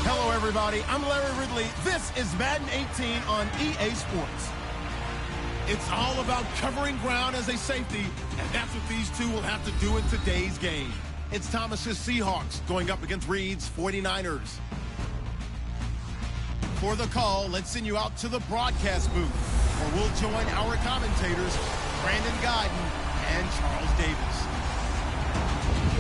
Hello, everybody. I'm Larry Ridley. This is Madden 18 on EA Sports. It's all about covering ground as a safety, and that's what these two will have to do in today's game. It's Thomas's Seahawks going up against Reed's 49ers. For the call, let's send you out to the broadcast booth, where we'll join our commentators, Brandon Guyton and Charles Davis.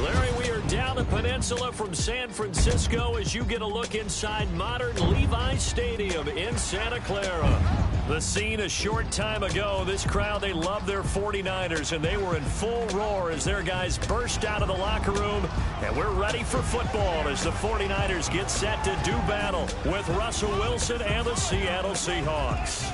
Larry, we are down the peninsula from San Francisco as you get a look inside modern Levi's Stadium in Santa Clara. The scene a short time ago, this crowd, they love their 49ers, and they were in full roar as their guys burst out of the locker room. And we're ready for football as the 49ers get set to do battle with Russell Wilson and the Seattle Seahawks.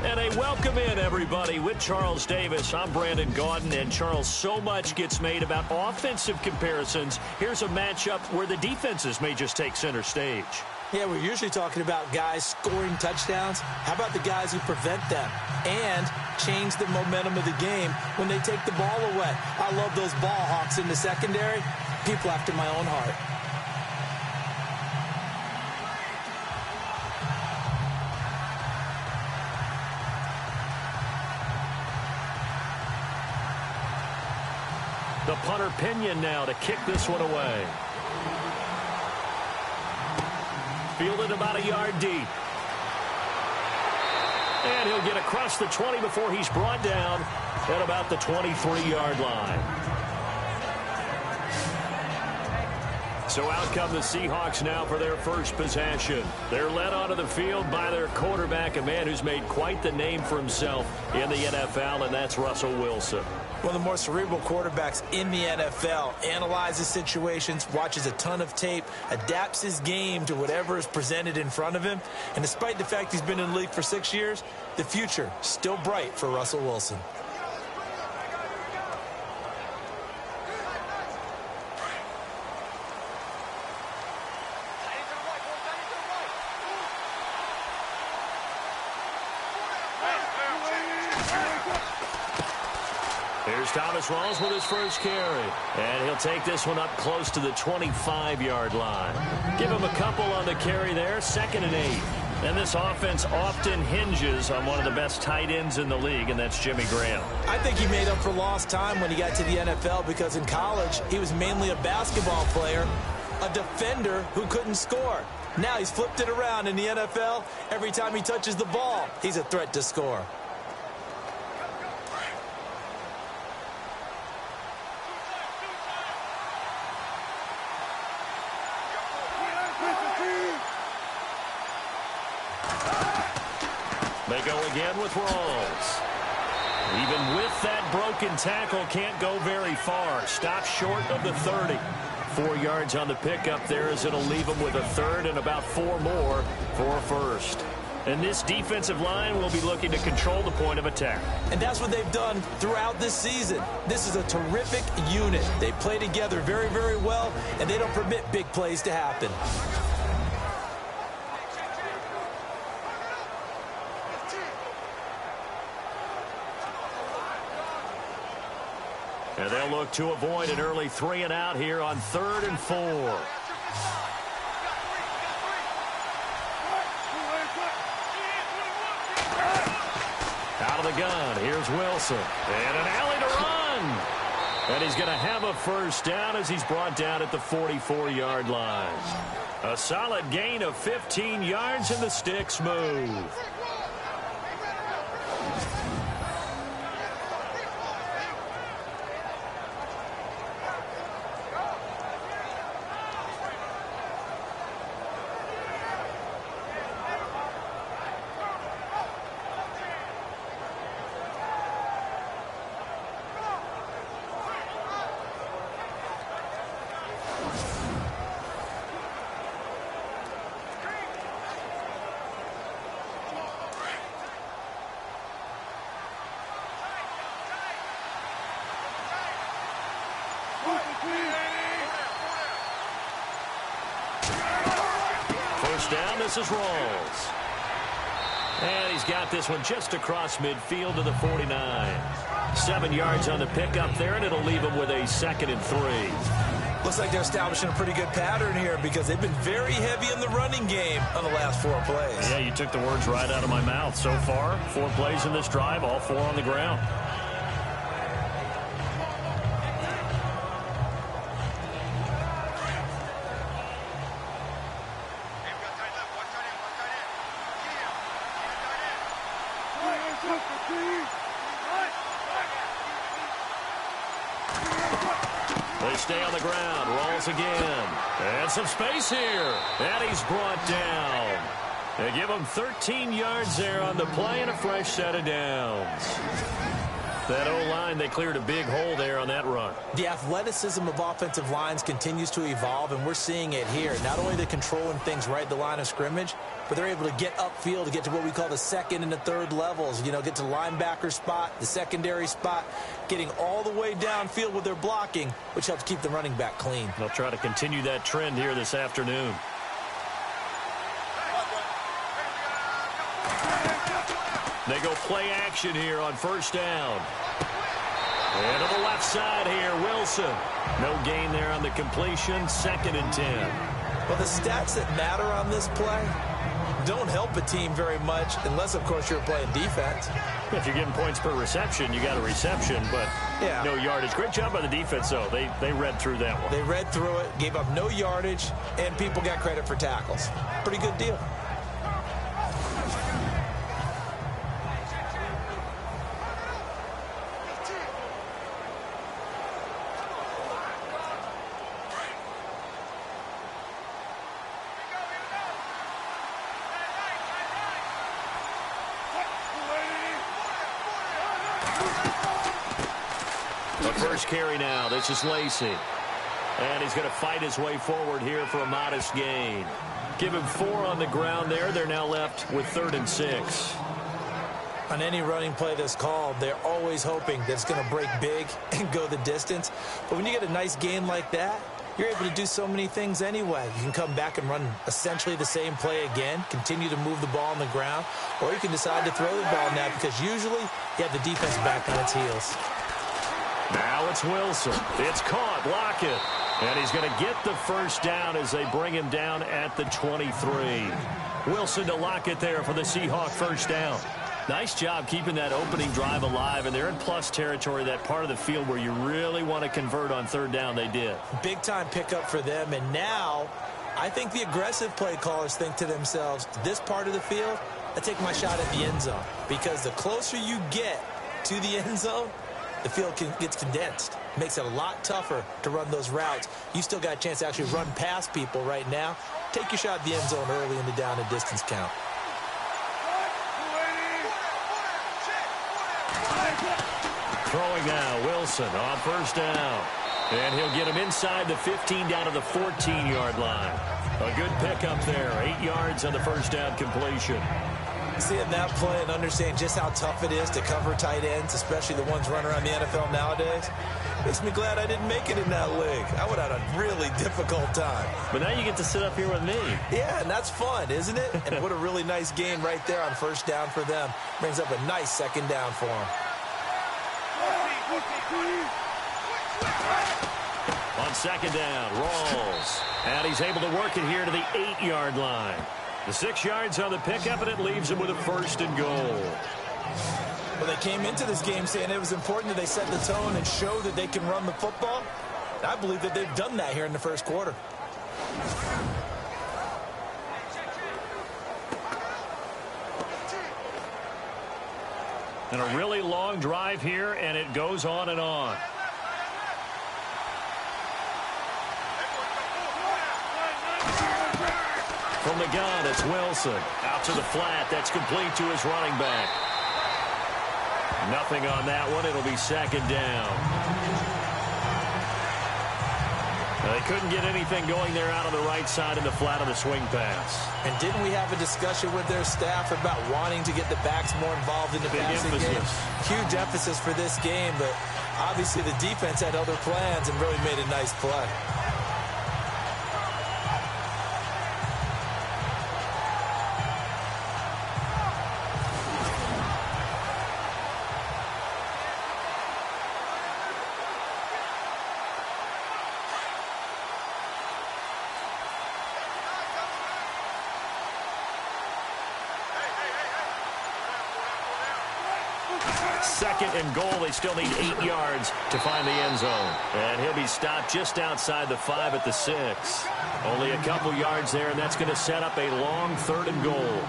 And a welcome in, everybody, with Charles Davis. I'm Brandon Guyton, and Charles, so much gets made about offensive comparisons. Here's a matchup where the defenses may just take center stage. Yeah, we're usually talking about guys scoring touchdowns. How about the guys who prevent them and change the momentum of the game when they take the ball away? I love those ball hawks in the secondary. People after my own heart. The punter Pinion now to kick this one away. Fielded about a yard deep. And he'll get across the 20 before he's brought down at about the 23-yard line. So out come the Seahawks now for their first possession. They're led onto the field by their quarterback, a man who's made quite the name for himself in the NFL, and that's Russell Wilson. One of the more cerebral quarterbacks in the NFL, analyzes situations, watches a ton of tape, adapts his game to whatever is presented in front of him. And despite the fact he's been in the league for 6 years, the future still bright for Russell Wilson. Here's Thomas Rawls with his first carry. And he'll take this one up close to the 25-yard line. Give him a couple on the carry there, 2nd and 8. And this offense often hinges on one of the best tight ends in the league, and that's Jimmy Graham. I think he made up for lost time when he got to the NFL because in college, he was mainly a basketball player, a defender who couldn't score. Now he's flipped it around in the NFL. Every time he touches the ball, he's a threat to score. They go again with Rawls. Even with that broken tackle, can't go very far. Stops short of the 30. 4 yards on the pickup there as it'll leave him with a third and about 4 more for a first. And this defensive line will be looking to control the point of attack. And that's what they've done throughout this season. This is a terrific unit. They play together very, very well, and they don't permit big plays to happen. And they'll look to avoid an early 3 and out here on 3rd and 4. Out of the gun, here's Wilson. And an alley to run. And he's going to have a first down as he's brought down at the 44-yard line. A solid gain of 15 yards, and the sticks move. First down, this is Rawls. And he's got this one just across midfield to the 49. 7 yards on the pickup there, and it'll leave him with a 2nd and 3. Looks like they're establishing a pretty good pattern here because they've been very heavy in the running game on the last 4 plays. Yeah, you took the words right out of my mouth. So far, 4 plays in this drive, all 4 on the ground. They stay on the ground. Rolls again. And some space here. And he's brought down. They give him 13 yards there on the play and a fresh set of downs. That O-line, they cleared a big hole there on that run. The athleticism of offensive lines continues to evolve, and we're seeing it here. Not only are they controlling things right at the line of scrimmage, but they're able to get upfield to get to what we call the second and the third levels. You know, get to the linebacker spot, the secondary spot, getting all the way downfield with their blocking, which helps keep the running back clean. They'll try to continue that trend here this afternoon. They go play action here on first down. And to the left side here, Wilson. No gain there on the completion, 2nd and 10. Well, the stats that matter on this play don't help a team very much unless, of course, you're playing defense. If you're getting points per reception, you got a reception, but no yardage. Great job by the defense, though. They read through that one. They read through it, gave up no yardage, and people got credit for tackles. Pretty good deal. First carry now. This is Lacey. And he's going to fight his way forward here for a modest gain. Give him 4 on the ground there. They're now left with 3rd and 6. On any running play that's called, they're always hoping that it's going to break big and go the distance. But when you get a nice gain like that, you're able to do so many things anyway. You can come back and run essentially the same play again, continue to move the ball on the ground, or you can decide to throw the ball now because usually you have the defense back on its heels. Now it's Wilson. It's caught. Lockett. And he's going to get the first down as they bring him down at the 23. Wilson to Lockett there for the Seahawks first down. Nice job keeping that opening drive alive, and they're in plus territory, that part of the field where you really want to convert on 3rd down. They did. Big-time pickup for them, and now I think the aggressive play callers think to themselves, this part of the field, I take my shot at the end zone, because the closer you get to the end zone, the field gets condensed. Makes it a lot tougher to run those routes. You still got a chance to actually run past people right now. Take your shot at the end zone early in the down and distance count. Throwing now, Wilson on first down. And he'll get him inside the 15 down to the 14-yard line. A good pickup there. 8 yards on the first down completion. Seeing that play and understanding just how tough it is to cover tight ends, especially the ones running around the NFL nowadays, makes me glad I didn't make it in that league. I would have had a really difficult time. But now you get to sit up here with me. Yeah, and that's fun, isn't it? And what a really nice gain right there on first down for them. Brings up a nice 2nd down for them. On 2nd down, Rawls. And he's able to work it here to the 8-yard line. The 6 yards on the pickup, and it leaves him with a 1st and goal. Well, they came into this game saying it was important that they set the tone and show that they can run the football. I believe that they've done that here in the first quarter. And a really long drive here, and it goes on and on. From the gun, it's Wilson. Out to the flat. That's complete to his running back. Nothing on that one. It'll be 2nd down. They couldn't get anything going there out on the right side in the flat of the swing pass. And didn't we have a discussion with their staff about wanting to get the backs more involved in the passing game? Huge emphasis for this game, but obviously the defense had other plans and really made a nice play. 2nd and goal. They still need 8 yards to find the end zone. And he'll be stopped just outside the 5 at the 6. Only a couple yards there, and that's going to set up a long 3rd and goal.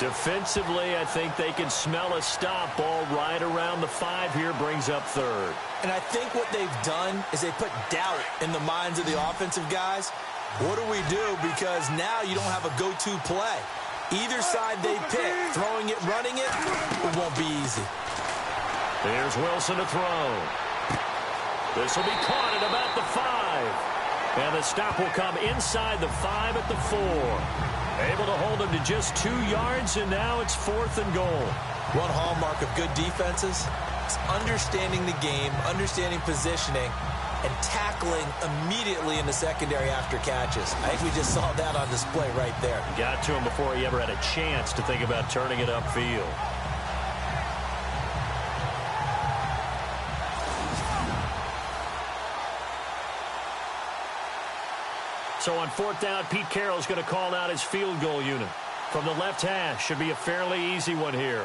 Defensively, I think they can smell a stop. Ball right around the 5 here, brings up 3rd. And I think what they've done is they put doubt in the minds of the offensive guys. What do we do? Because now you don't have a go-to play. Either side they pick, throwing it, running it, it won't be easy. Here's Wilson to throw. This will be caught at about the 5. And the stop will come inside the 5 at the 4. Able to hold him to just 2 yards, and now it's 4th and goal. One hallmark of good defenses is understanding the game, understanding positioning, and tackling immediately in the secondary after catches. I think we just saw that on display right there. Got to him before he ever had a chance to think about turning it upfield. So on 4th down, Pete Carroll's going to call out his field goal unit. From the left hash, should be a fairly easy one here.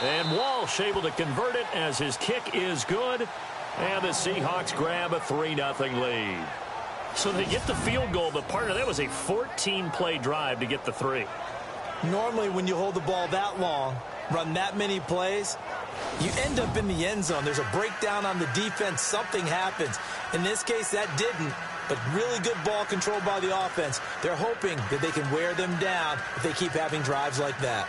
And Walsh able to convert it as his kick is good. And the Seahawks grab a 3-0 lead. So they get the field goal, but partner, that was a 14-play drive to get the 3. Normally when you hold the ball that long, run that many plays, you end up in the end zone. There's a breakdown on the defense. Something happens. In this case, that didn't. But really good ball control by the offense. They're hoping that they can wear them down if they keep having drives like that.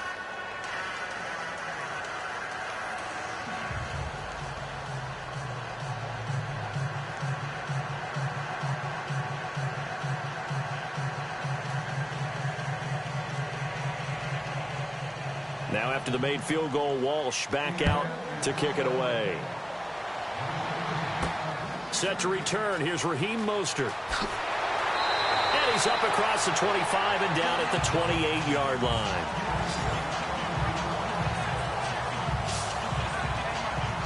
Now after the made field goal, Walsh back out to kick it away. Set to return. Here's Raheem Mostert. And he's up across the 25 and down at the 28-yard line.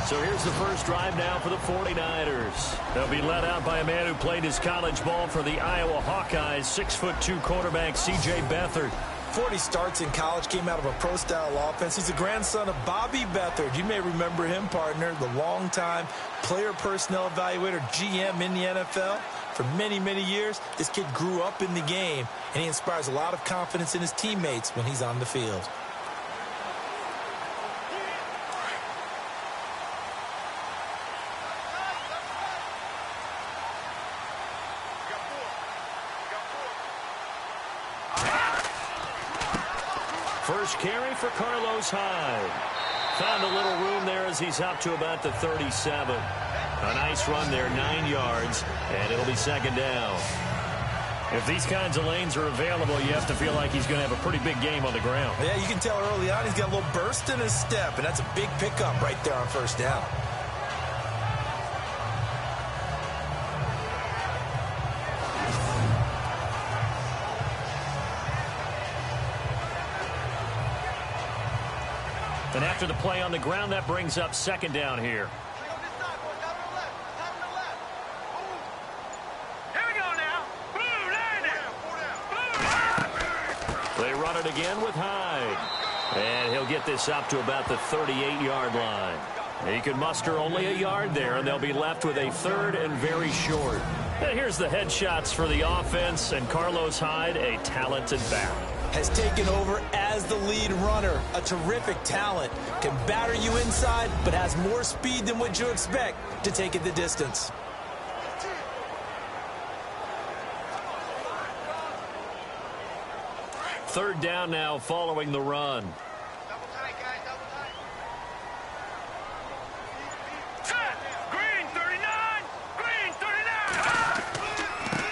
So here's the first drive now for the 49ers. They'll be led out by a man who played his college ball for the Iowa Hawkeyes, 6'2" quarterback C.J. Beathard. 40 starts in college, came out of a pro-style offense. He's the grandson of Bobby Beathard. You may remember him, partner, the longtime player personnel evaluator, GM in the NFL. For many, many years, this kid grew up in the game, and he inspires a lot of confidence in his teammates when he's on the field. First carry for Carlos Hyde. Found a little room there as he's up to about the 37. A nice run there, 9 yards, and it'll be 2nd down. If these kinds of lanes are available, you have to feel like he's going to have a pretty big game on the ground. Yeah, you can tell early on he's got a little burst in his step, and that's a big pickup right there on 1st down. And after the play on the ground, that brings up 2nd down here. They run it again with Hyde. And he'll get this up to about the 38-yard line. He can muster only a yard there, and they'll be left with a 3rd and very short. And here's the headshots for the offense, and Carlos Hyde, a talented back. Has taken over as the lead runner. A terrific talent. Can batter you inside, but has more speed than what you expect to take it the distance. Third down now following the run.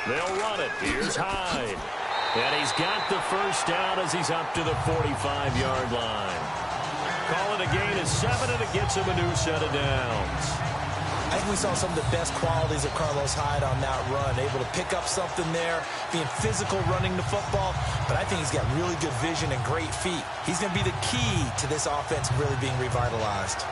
They'll run it. Here's Hyde. And he's got the first down as he's up to the 45-yard line. Call it a gain of 7, and it gets him a new set of downs. I think we saw some of the best qualities of Carlos Hyde on that run. Able to pick up something there, being physical running the football. But I think he's got really good vision and great feet. He's going to be the key to this offense really being revitalized.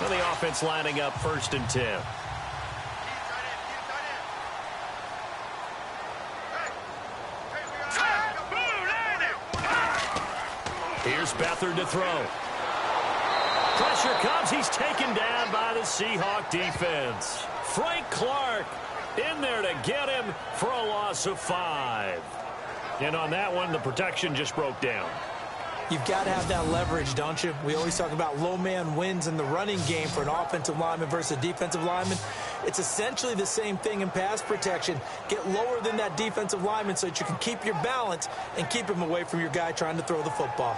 Well, the offense lining up 1st and 10. Here's Beathard to throw. Pressure comes. He's taken down by the Seahawk defense. Frank Clark in there to get him for a loss of 5. And on that one, the protection just broke down. You've got to have that leverage, don't you? We always talk about low man wins in the running game for an offensive lineman versus a defensive lineman. It's essentially the same thing in pass protection. Get lower than that defensive lineman so that you can keep your balance and keep him away from your guy trying to throw the football.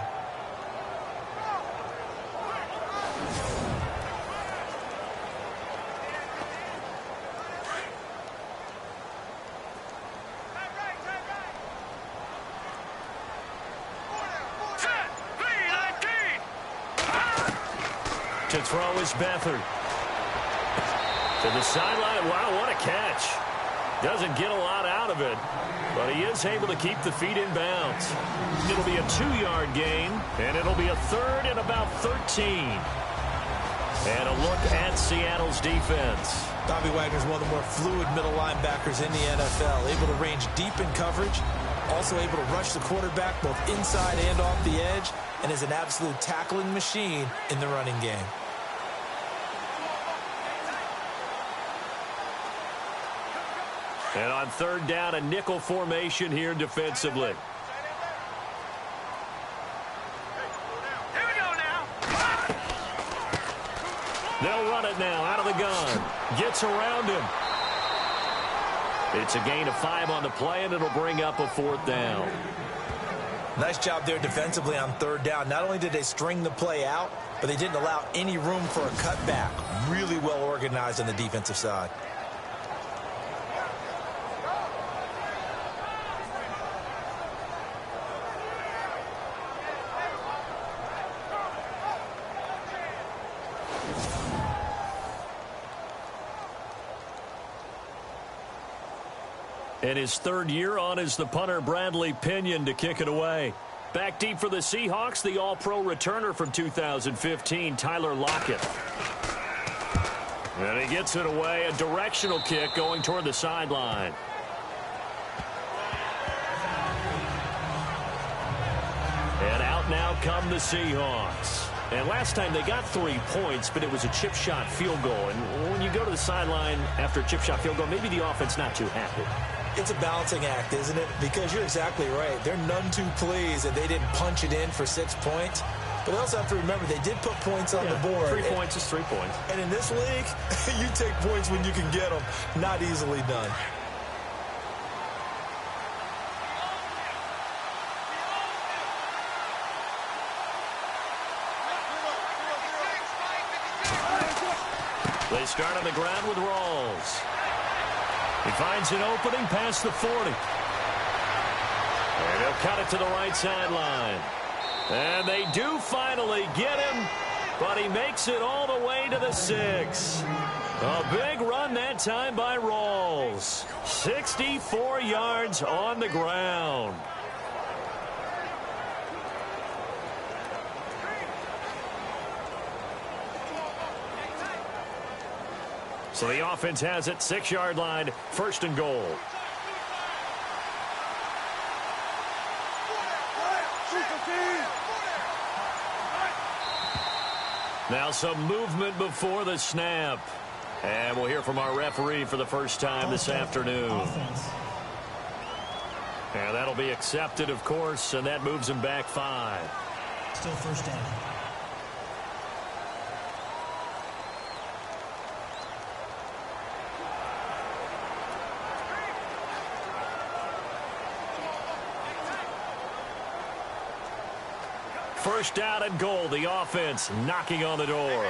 To throw is Beathard. To the sideline. Wow, what a catch. Doesn't get a lot out of it, but he is able to keep the feet in bounds. It'll be a 2-yard gain, and it'll be a 3rd and about 13. And a look at Seattle's defense. Bobby Wagner's one of the more fluid middle linebackers in the NFL, able to range deep in coverage, also able to rush the quarterback both inside and off the edge, and is an absolute tackling machine in the running game. And on 3rd down, a nickel formation here defensively. Here we go now. They'll run it now out of the gun. Gets around him. It's a gain of 5 on the play, and it'll bring up a 4th down. Nice job there defensively on 3rd down. Not only did they string the play out, but they didn't allow any room for a cutback. Really well organized on the defensive side. And his 3rd year on is the punter Bradley Pinion to kick it away. Back deep for the Seahawks, the all-pro returner from 2015, Tyler Lockett. And he gets it away, a directional kick going toward the sideline. And out now come the Seahawks. And last time they got 3 points, but it was a chip shot field goal. And when you go to the sideline after a chip shot field goal, maybe the offense not too happy. It's a balancing act, isn't it? Because you're exactly right. They're none too pleased that they didn't punch it in for 6 points. But they also have to remember they did put points on the board. 3 points is 3 points. And in this league, you take points when you can get them. Not easily done. They start on the ground with Rawls. He finds an opening past the 40. And he'll cut it to the right sideline. And they do finally get him, but he makes it all the way to the 6. A big run that time by Rawls. 64 yards on the ground. So the offense has it, 6-yard line, 1st and goal. Now some movement before the snap. And we'll hear from our referee for the first time this afternoon. And that'll be accepted, of course, and that moves him back 5. Still 1st down. First down and goal. The offense knocking on the door.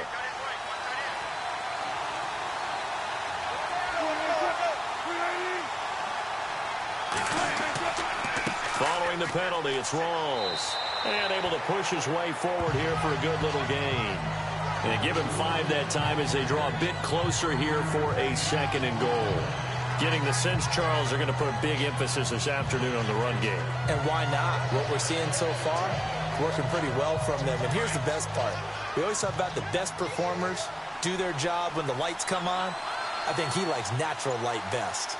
Following the penalty, it's Rawls. And able to push his way forward here for a good little gain. And give him 5 that time as they draw a bit closer here for a 2nd and goal. Getting the sense, Charles, are going to put a big emphasis this afternoon on the run game. And why not? What we're seeing so far, working pretty well from them. And here's the best part. We always talk about the best performers do their job when the lights come on. I think he likes natural light best.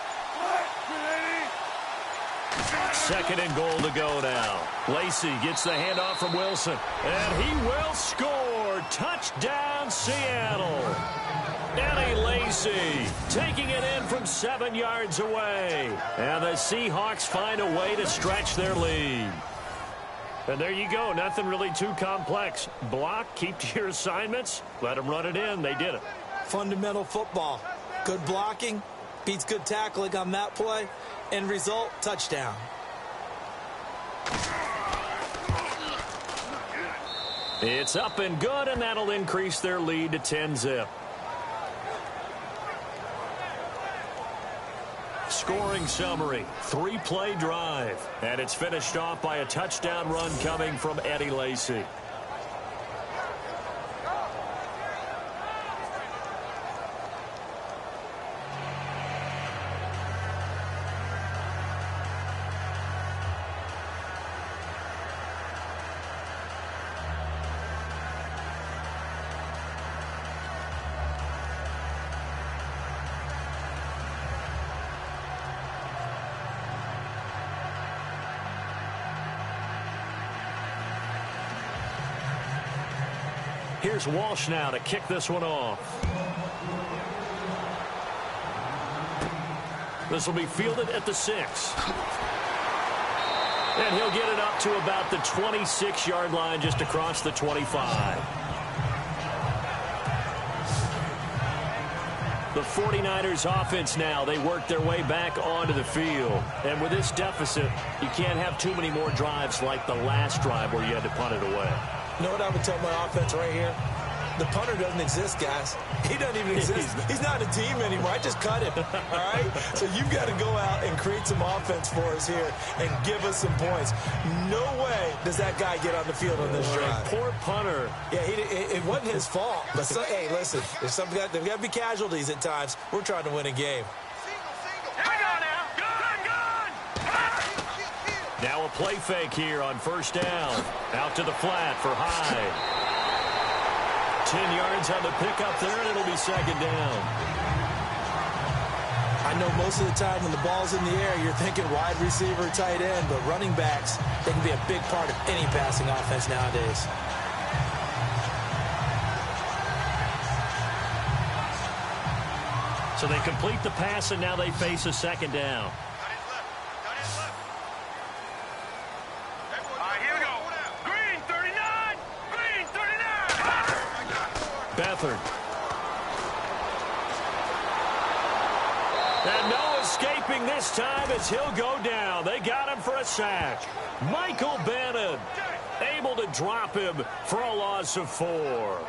2nd and goal to go now. Lacey gets the handoff from Wilson, and he will score. Touchdown, Seattle. Eddie Lacey taking it in from 7 yards away. And the Seahawks find a way to stretch their lead. And there you go. Nothing really too complex. Block, keep to your assignments, let them run it in. They did it. Fundamental football. Good blocking beats good tackling on that play. End result, touchdown. It's up and good, and that'll increase their lead to 10-zip. Scoring summary, 3-play drive. And it's finished off by a touchdown run coming from Eddie Lacey. Here's Walsh now to kick this one off. This will be fielded at the 6. And he'll get it up to about the 26-yard line, just across the 25. The 49ers offense now, they work their way back onto the field. And with this deficit, you can't have too many more drives like the last drive where you had to punt it away. You know what I would tell my offense right here? The punter doesn't exist, guys. He doesn't even exist. He's not a team anymore. I just cut him, all right? So you've got to go out and create some offense for us here and give us some points. No way does that guy get on the field on this drive. Poor punter. Yeah, it wasn't his fault. But hey, listen, there's got to be casualties at times. We're trying to win a game. Hang on now. Now a play fake here on 1st down. Out to the flat for Hyde. 10 yards on the pickup there, and it'll be 2nd down. I know most of the time when the ball's in the air, you're thinking wide receiver, tight end, but running backs, they can be a big part of any passing offense nowadays. So they complete the pass, and now they face a 2nd down. Beathard. And no escaping this time as he'll go down. They got him for a sack. Michael Bannon able to drop him for a loss of 4.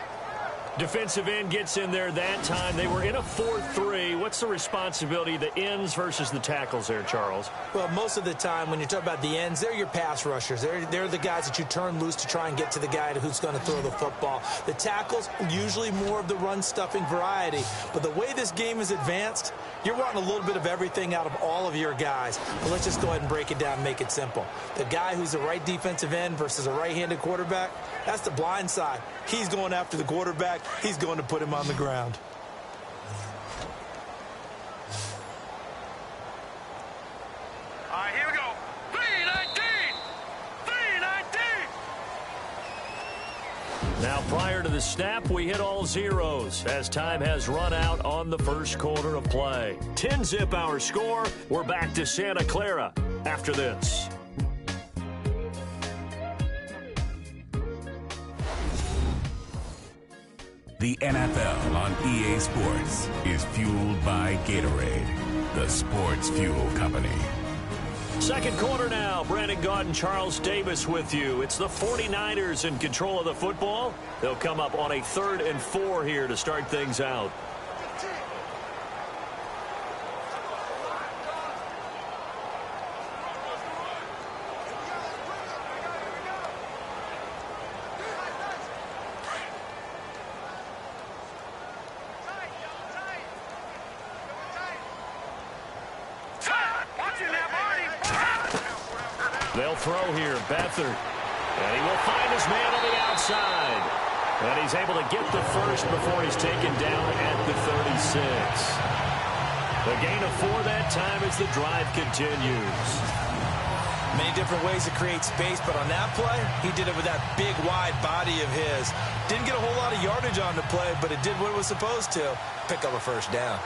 Defensive end gets in there that time. They were in a 4-3. What's the responsibility of the ends versus the tackles there, Charles? Well, most of the time when you talk about the ends, they're your pass rushers. They're the guys that you turn loose to try and get to the guy who's going to throw the football. The tackles, usually more of the run-stuffing variety. But the way this game is advanced, you're wanting a little bit of everything out of all of your guys. But let's just go ahead and break it down and make it simple. The guy who's a right defensive end versus a right-handed quarterback, that's the blind side. He's going after the quarterback. He's going to put him on the ground. All right, here we go. 3-19. 3-19. Now, prior to the snap, we hit all zeros as time has run out on the 1st quarter of play. 10-zip our score. We're back to Santa Clara after this. The NFL on EA Sports is fueled by Gatorade, the sports fuel company. 2nd quarter now. Brandon Gaudin, Charles Davis with you. It's the 49ers in control of the football. They'll come up on a 3rd and 4 here to start things out. They'll throw here, Beathard. And he will find his man on the outside. And he's able to get the first before he's taken down at the 36. A gain of 4 that time as the drive continues. Many different ways to create space, but on that play, he did it with that big, wide body of his. Didn't get a whole lot of yardage on the play, but it did what it was supposed to. Pick up a first down.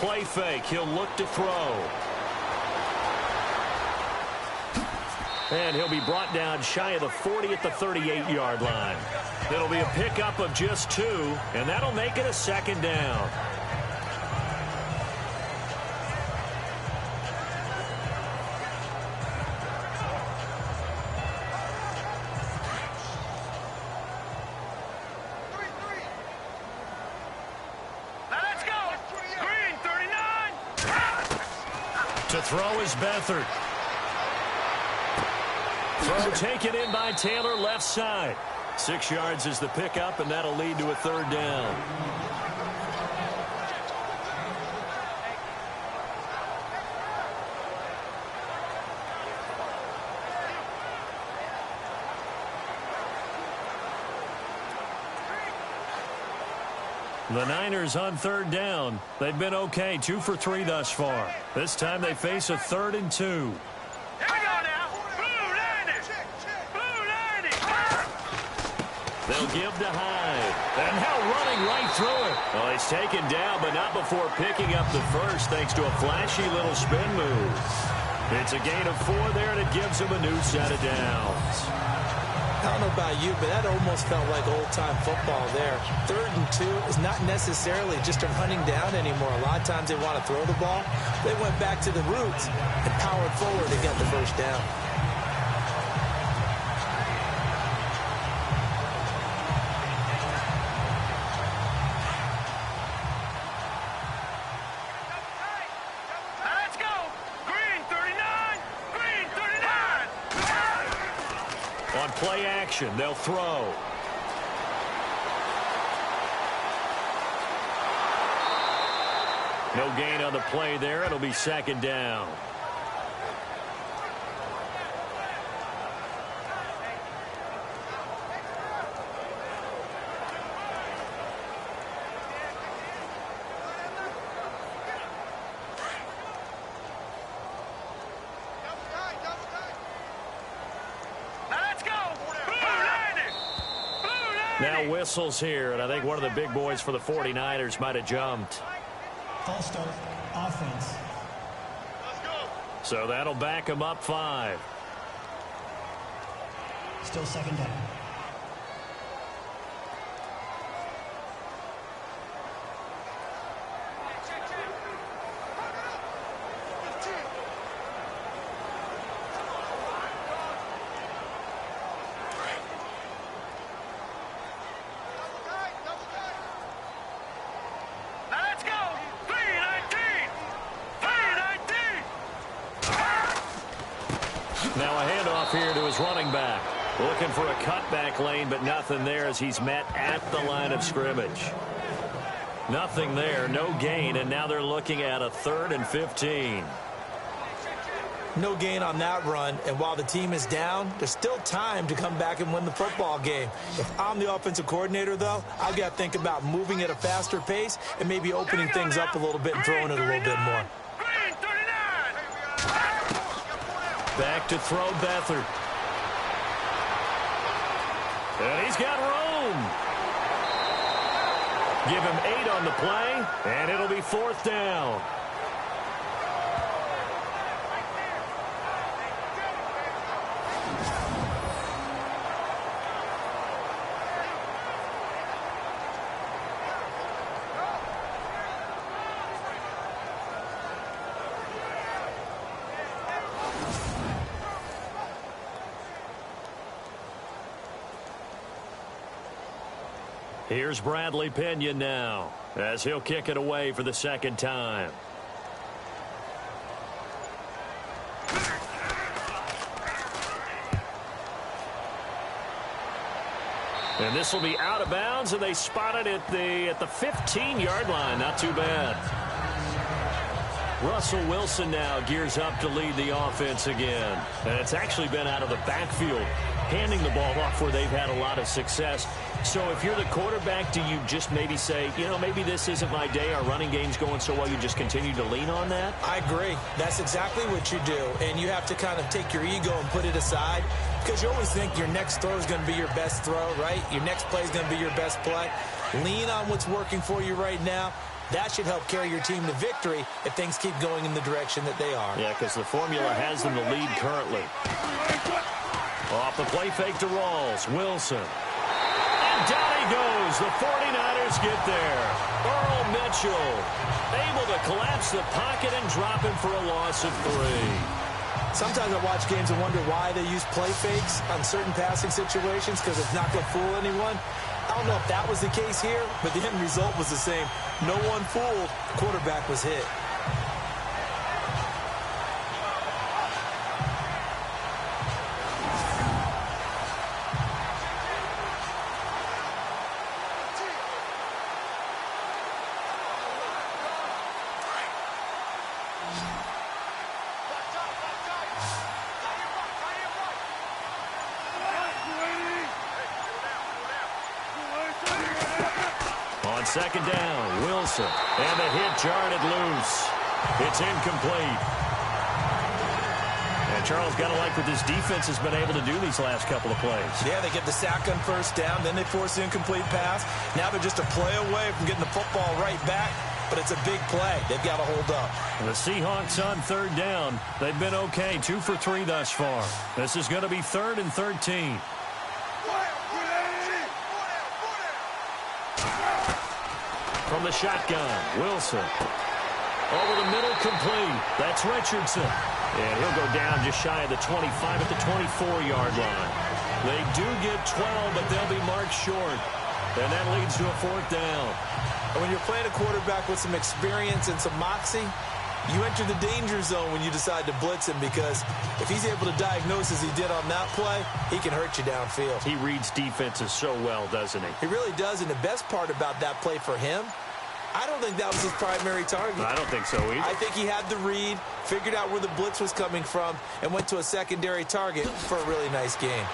Play fake. He'll look to throw. And he'll be brought down shy of the 40 at the 38-yard line. It'll be a pickup of just 2, and that'll make it a second down. To throw is Beathard. Throw taken in by Taylor, left side. 6 yards is the pickup, and that'll lead to a third down. The Niners on third down. They've been okay, 2 for 3 thus far. This time they face a 3rd and 2. Here we go now. Blue 90. Blue 90. They'll give to Hyde. And now running right through it. Well, he's taken down, but not before picking up the first thanks to a flashy little spin move. It's a gain of 4 there, and it gives him a new set of downs. I don't know about you, but that almost felt like old-time football there. 3rd and 2 is not necessarily just a running down anymore. A lot of times they want to throw the ball. They went back to the roots and powered forward to get the first down. Let's go. Green 39. Green 39. On play action, they'll throw. No gain on the play there. It'll be second down. Now whistles here, and I think one of the big boys for the 49ers might have jumped. False start, offense. So that'll back him up 5. Still second down. Now a handoff here to his running back. Looking for a cutback lane, but nothing there as he's met at the line of scrimmage. Nothing there, no gain, and now they're looking at a 3rd and 15. No gain on that run, and while the team is down, there's still time to come back and win the football game. If I'm the offensive coordinator, though, I've got to think about moving at a faster pace and maybe opening things up a little bit and throwing it a little bit more. Back to throw Beathard. And he's got room. Give him 8 on the play, and it'll be 4th down. Here's Bradley Pinion now, as he'll kick it away for the 2nd time. And this will be out of bounds, and they spot it at the 15-yard line. Not too bad. Russell Wilson now gears up to lead the offense again. And it's actually been out of the backfield, handing the ball off where they've had a lot of success. So if you're the quarterback, do you just maybe say, you know, maybe this isn't my day, our running game's going so well, you just continue to lean on that? I agree. That's exactly what you do. And you have to kind of take your ego and put it aside, because you always think your next throw is going to be your best throw, right? Your next play is going to be your best play. Lean on what's working for you right now. That should help carry your team to victory if things keep going in the direction that they are. Yeah, because the formula has them the lead currently. Off the play fake to Rawls. Wilson. And down he goes. The 49ers get there. Earl Mitchell able to collapse the pocket and drop him for a loss of 3. Sometimes I watch games and wonder why they use play fakes on certain passing situations, because it's not going to fool anyone. I don't know if that was the case here, but the end result was the same. No one fooled. The quarterback was hit. Second down, Wilson. And the hit jarred it loose. It's incomplete. And Charles, got to like what this defense has been able to do these last couple of plays. Yeah, they get the sack on first down, then they force the incomplete pass. Now they're just a play away from getting the football right back, but it's a big play. They've got to hold up. And the Seahawks on third down. They've been okay, 2 for 3 thus far. This is going to be 3rd and 13. From the shotgun, Wilson. Over the middle, complete. That's Richardson. And he'll go down just shy of the 25 at the 24-yard line. They do get 12, but they'll be marked short. And that leads to a 4th down. And when you're playing a quarterback with some experience and some moxie, you enter the danger zone when you decide to blitz him, because if he's able to diagnose as he did on that play, he can hurt you downfield. He reads defenses so well, doesn't he? He really does, and the best part about that play for him, I don't think that was his primary target. I don't think so either. I think he had the read, figured out where the blitz was coming from, and went to a secondary target for a really nice game.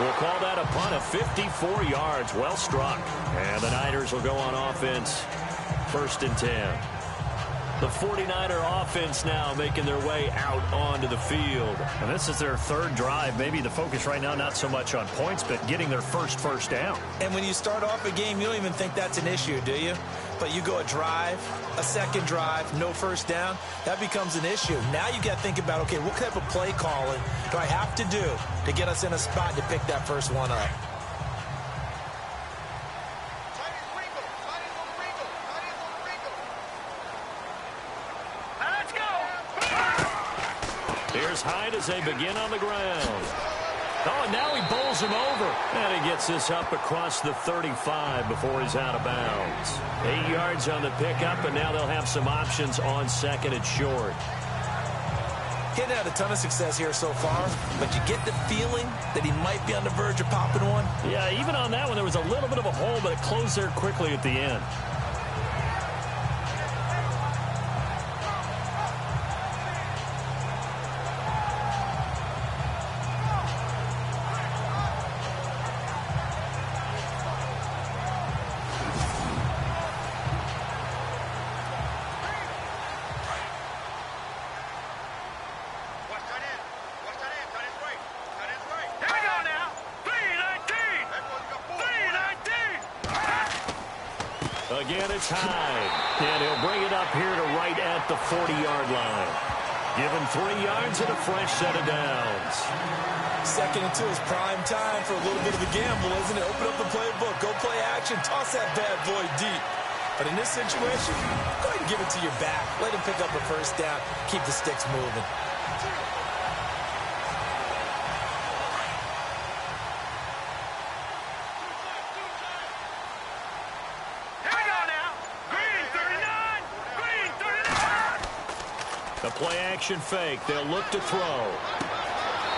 We'll call that a punt of 54 yards. Well struck. And the Niners will go on offense. 1st and 10. The 49er offense now making their way out onto the field. And this is their 3rd drive. Maybe the focus right now not so much on points, but getting their first down. And when you start off a game, you don't even think that's an issue, do you? But you go a drive, a second drive, no first down, that becomes an issue. Now you got to think about, okay, what type of play calling do I have to do to get us in a spot to pick that first one up? Here's Hyde as they begin on the ground. Oh, and now he bowls him over. And he gets this up across the 35 before he's out of bounds. 8 yards on the pickup, and now they'll have some options on 2nd and short. He hadn't had a ton of success here so far, but you get the feeling that he might be on the verge of popping one. Yeah, even on that one, there was a little bit of a hole, but it closed there quickly at the end. Again, it's Hyde. And he'll bring it up here to right at the 40-yard line. Give him 3 yards and a fresh set of downs. 2nd and 2 is prime time for a little bit of a gamble, isn't it? Open up the playbook, go play action, toss that bad boy deep. But in this situation, go ahead and give it to your back. Let him pick up a first down, keep the sticks moving. The play-action fake. They'll look to throw.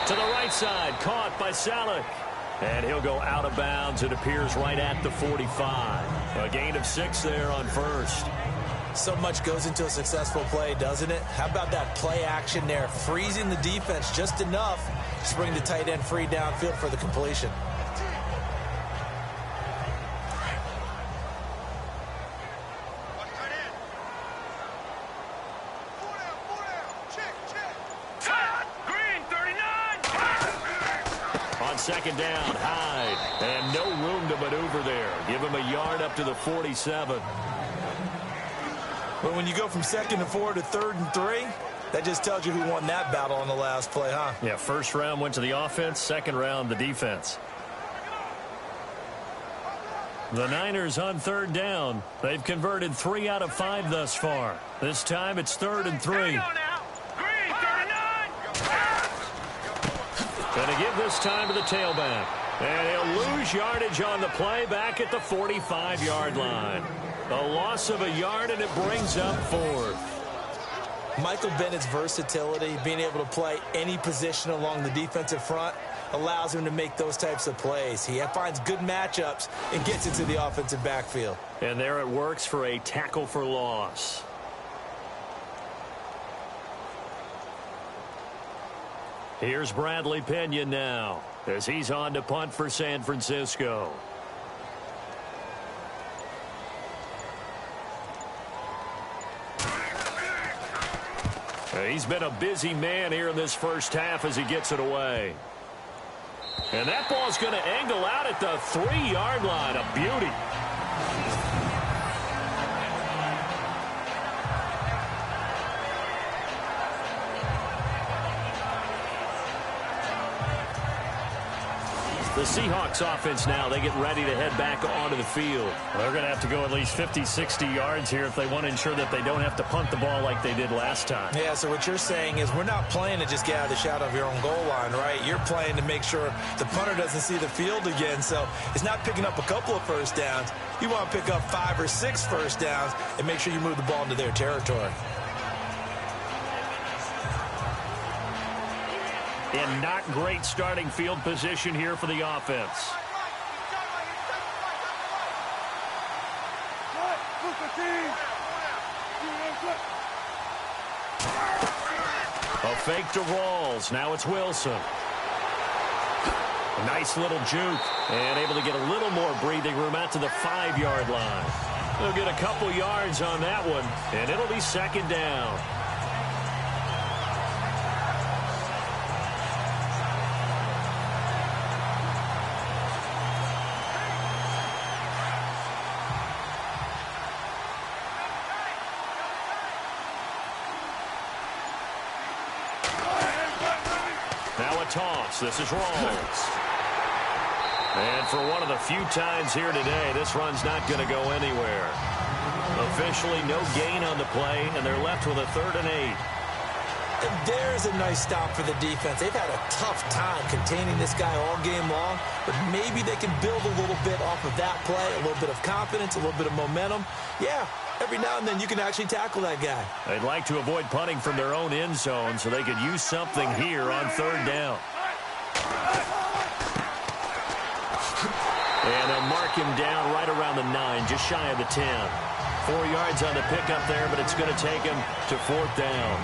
To the right side. Caught by Salek. And he'll go out of bounds. It appears right at the 45. A gain of 6 there on 1st. So much goes into a successful play, doesn't it? How about that play action there, freezing the defense just enough to bring the tight end free downfield for the completion. Second down, Hyde, and no room to maneuver there. Give him a yard up to the 47. Well, when you go from 2nd and 4 to 3rd and 3, that just tells you who won that battle on the last play, huh? Yeah, first round went to the offense, second round the defense. The Niners on 3rd down. They've converted 3 out of 5 thus far. This time it's 3rd and 3. Going to give this time to the tailback. And he'll lose yardage on the play back at the 45-yard line. A loss of a yard, and it brings up 4th. Michael Bennett's versatility, being able to play any position along the defensive front, allows him to make those types of plays. He finds good matchups and gets into the offensive backfield. And there it works for a tackle for loss. Here's Bradley Pinion now as he's on to punt for San Francisco. He's been a busy man here in this first half as he gets it away. And that ball's going to angle out at the 3-yard line. A beauty. The Seahawks offense now, they get ready to head back onto the field. They're going to have to go at least 50, 60 yards here if they want to ensure that they don't have to punt the ball like they did last time. Yeah, so what you're saying is we're not playing to just get out of the shadow of your own goal line, right? You're playing to make sure the punter doesn't see the field again. So it's not picking up a couple of first downs. You want to pick up 5 or 6 first downs and make sure you move the ball into their territory. And not great starting field position here for the offense. A fake to Rawls. Now it's Wilson. A nice little juke. And able to get a little more breathing room out to the 5-yard line. They'll get a couple yards on that one. And it'll be 2nd down. Toss. This is Rawls. And for one of the few times here today, this run's not going to go anywhere. Officially no gain on the play, and they're left with a 3rd and 8. And there's a nice stop for the defense. They've had a tough time containing this guy all game long, but maybe they can build a little bit off of that play, a little bit of confidence, a little bit of momentum. Yeah, every now and then you can actually tackle that guy. They'd like to avoid punting from their own end zone so they could use something here on 3rd down. And they'll mark him down right around the 9, just shy of the 10. 4 yards on the pickup there, but it's going to take him to 4th down.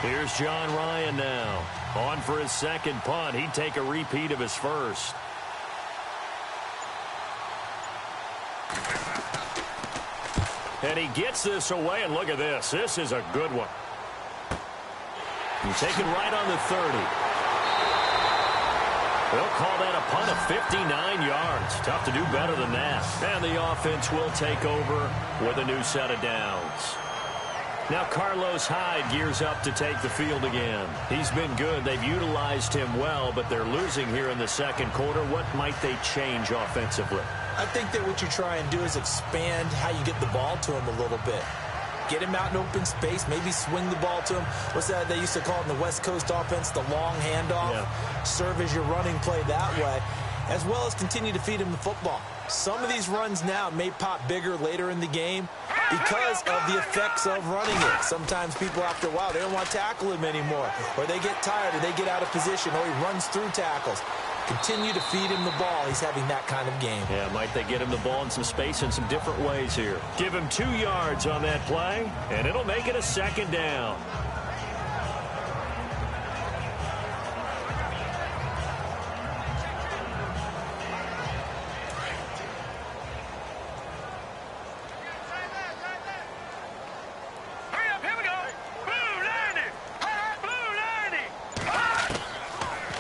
Here's John Ryan now. On for his 2nd punt. He'd take a repeat of his first. And he gets this away, and look at this. This is a good one. He's taken right on the 30. They'll call that a punt of 59 yards. Tough to do better than that. And the offense will take over with a new set of downs. Now Carlos Hyde gears up to take the field again. He's been good. They've utilized him well, but they're losing here in the 2nd quarter. What might they change offensively? I think that what you try and do is expand how you get the ball to him a little bit. Get him out in open space, maybe swing the ball to him. What's that they used to call it in the West Coast offense, the long handoff? Yeah. Serve as your running play that way, as well as continue to feed him the football. Some of these runs now may pop bigger later in the game, because of the effects of running it. Sometimes people, after a while, they don't want to tackle him anymore, or they get tired, or they get out of position, or he runs through tackles. Continue to feed him the ball. He's having that kind of game. Yeah, might they get him the ball in some space in some different ways here. Give him 2 yards on that play, and it'll make it a 2nd down.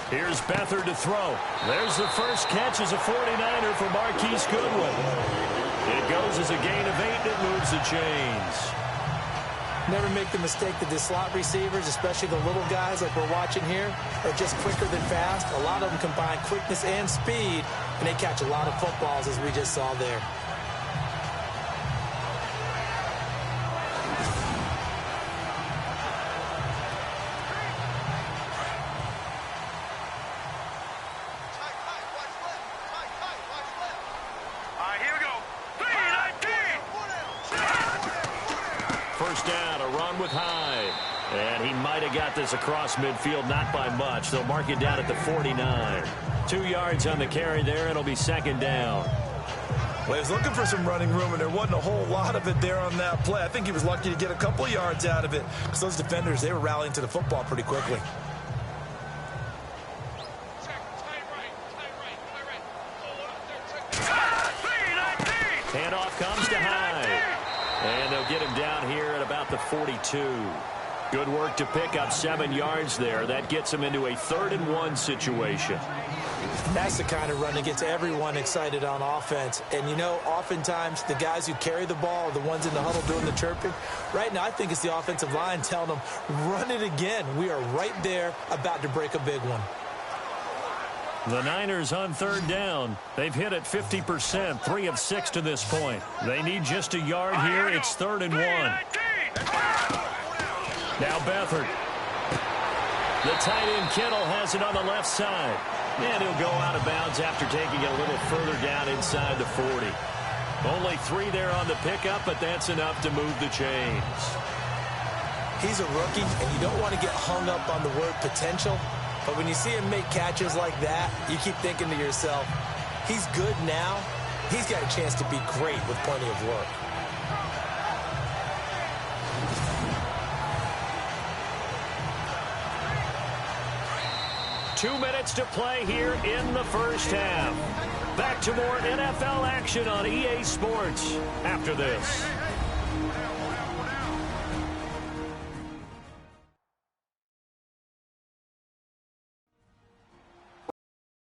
Here's Beathard to throw. There's the first catch as a 49er for Marquise Goodwin. It goes as a gain of 8, and it moves the chains. Never make the mistake that the slot receivers, especially the little guys like we're watching here, are just quicker than fast. A lot of them combine quickness and speed, and they catch a lot of footballs, as we just saw there. Got this across midfield, not by much. They'll mark it down at the 49. 2 yards on the carry there. It'll be 2nd down. Well, he was looking for some running room, and there wasn't a whole lot of it there on that play. I think he was lucky to get a couple yards out of it, because those defenders, they were rallying to the football pretty quickly. Handoff comes to Hyde. And they'll get him down here at about the 42. Good work to pick up 7 yards there. That gets him into a 3rd and 1 situation. That's the kind of run that gets everyone excited on offense. And, you know, oftentimes the guys who carry the ball are the ones in the huddle doing the chirping. Right now, I think it's the offensive line telling them, run it again. We are right there about to break a big one. The Niners on 3rd down. They've hit it 50%, 3 of 6 to this point. They need just a yard here. It's 3rd and 1. Now Beathard. The tight end Kittle has it on the left side. And he'll go out of bounds after taking it a little further down inside the 40. Only 3 there on the pickup, but that's enough to move the chains. He's a rookie, and you don't want to get hung up on the word potential. But when you see him make catches like that, you keep thinking to yourself, he's good now. He's got a chance to be great with plenty of work. 2 minutes to play here in the first half. Back to more NFL action on EA Sports after this.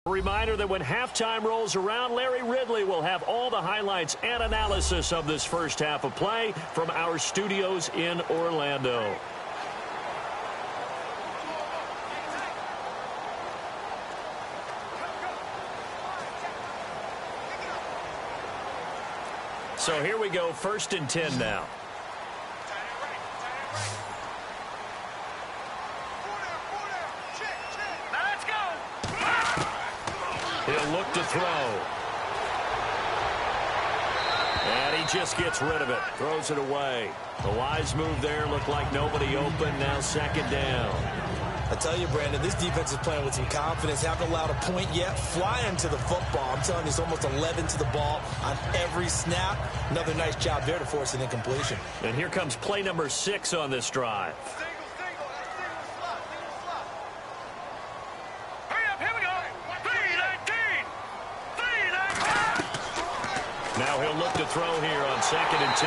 A reminder that when halftime rolls around, Larry Ridley will have all the highlights and analysis of this first half of play from our studios in Orlando. So here we go, 1st and 10 now. He'll look to throw. And he just gets rid of it. Throws it away. The wise move there. Looked like nobody open. Now 2nd down. I tell you, Brandon, this defense is playing with some confidence. Haven't allowed a point yet. Flying to the football. I'm telling you, it's almost 11 to the ball on every snap. Another nice job there to force an incompletion. And here comes play number 6 on this drive. Now he'll look to throw here on 2nd and 10.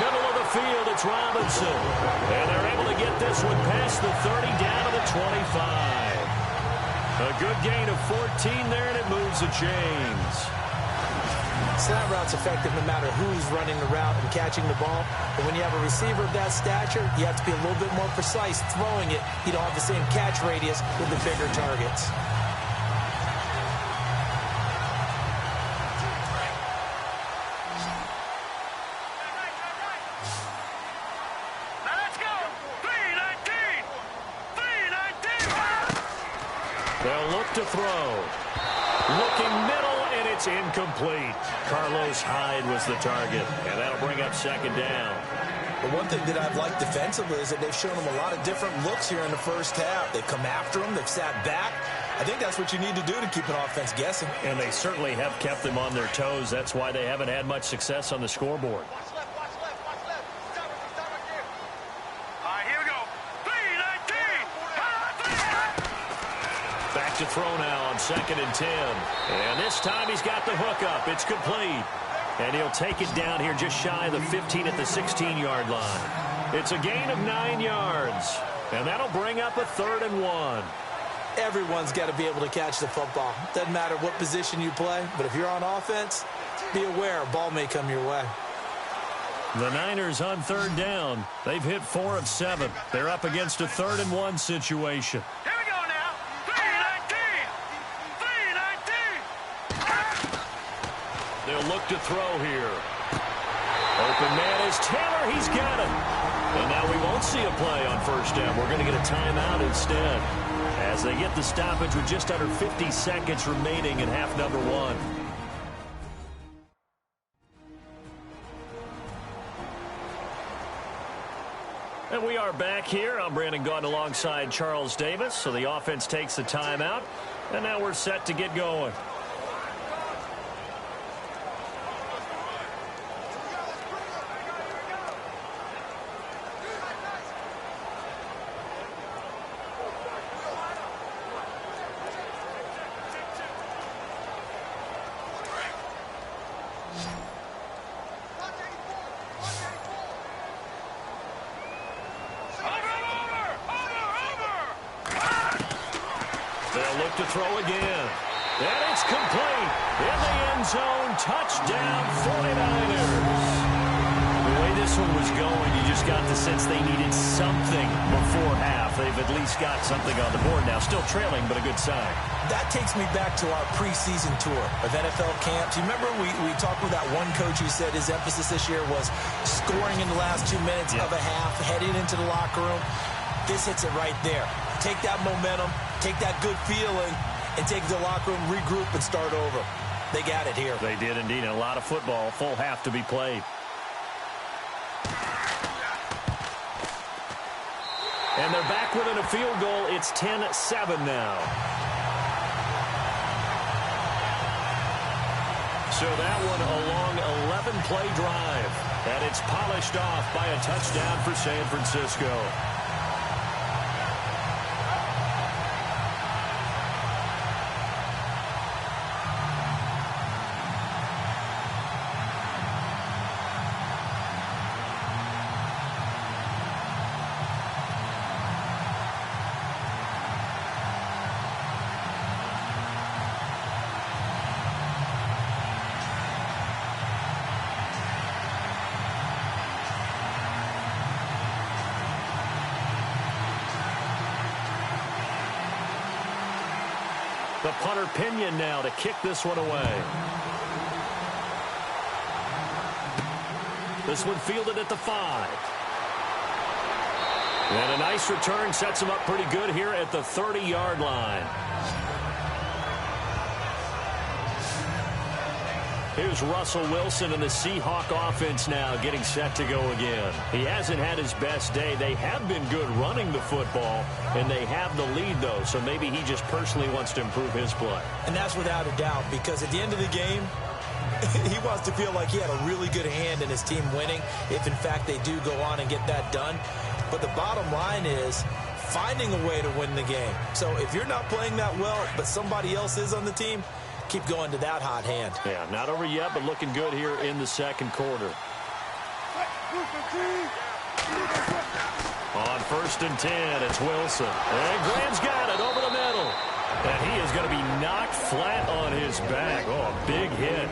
Middle of the field, it's Robinson. And they're able to get this one past the 30 down to the 25. A good gain of 14 there, and it moves the chains. Slant route's effective no matter who's running the route and catching the ball. But when you have a receiver of that stature, you have to be a little bit more precise throwing it. You don't have the same catch radius with the bigger targets. They'll look to throw. Looking middle, and it's incomplete. Carlos Hyde was the target, and that'll bring up second down. The one thing that I've liked defensively is that they've shown them a lot of different looks here in the first half. They've come after them. They've sat back. I think that's what you need to do to keep an offense guessing. And they certainly have kept them on their toes. That's why they haven't had much success on the scoreboard. Back to throw now on 2nd and 10. And this time he's got the hook up. It's complete. And he'll take it down here just shy of the 15 at the 16-yard line. It's a gain of 9 yards. And that'll bring up a 3rd and 1. Everyone's got to be able to catch the football. Doesn't matter what position you play, but if you're on offense, be aware a ball may come your way. The Niners on 3rd down. They've hit 4 of 7. They're up against a 3rd and 1 situation. Here we go now. 3-19. They'll look to throw here. Open man is Taylor. He's got it. And now we won't see a play on 1st down. We're going to get a timeout instead, as they get the stoppage with just under 50 seconds remaining in half number 1. And we are back here. I'm Brandon Gaudin alongside Charles Davis. So the offense takes the timeout, and now we're set to get going. To throw again. And it's complete. In the end zone. Touchdown 49ers. The way this one was going, you just got the sense they needed something before half. They've at least got something on the board now. Still trailing, but a good sign. That takes me back to our preseason tour of NFL camps. You remember we talked with that one coach who said his emphasis this year was scoring in the last 2 minutes of a half, heading into the locker room. This hits it right there. Take that momentum, take that good feeling, and take it to the locker room, regroup, and start over. They got it here. They did indeed. And a lot of football, full half to be played. And they're back within a field goal. It's 10-7 now. So that one a long 11-play drive. And it's polished off by a touchdown for San Francisco. The punter Pinion now to kick this one away. This one fielded at the 5. And a nice return sets him up pretty good here at the 30-yard line. Here's Russell Wilson and the Seahawk offense now getting set to go again. He hasn't had his best day. They have been good running the football, and they have the lead, though, so maybe he just personally wants to improve his play. And that's without a doubt, because at the end of the game, he wants to feel like he had a really good hand in his team winning, if in fact they do go on and get that done. But the bottom line is finding a way to win the game. So if you're not playing that well, but somebody else is on the team, keep going to that hot hand. Yeah, not over yet, but looking good here in the second quarter. On 1st and 10, it's Wilson. And Graham's got it over the middle. And he is going to be knocked flat on his back. Oh, a big hit.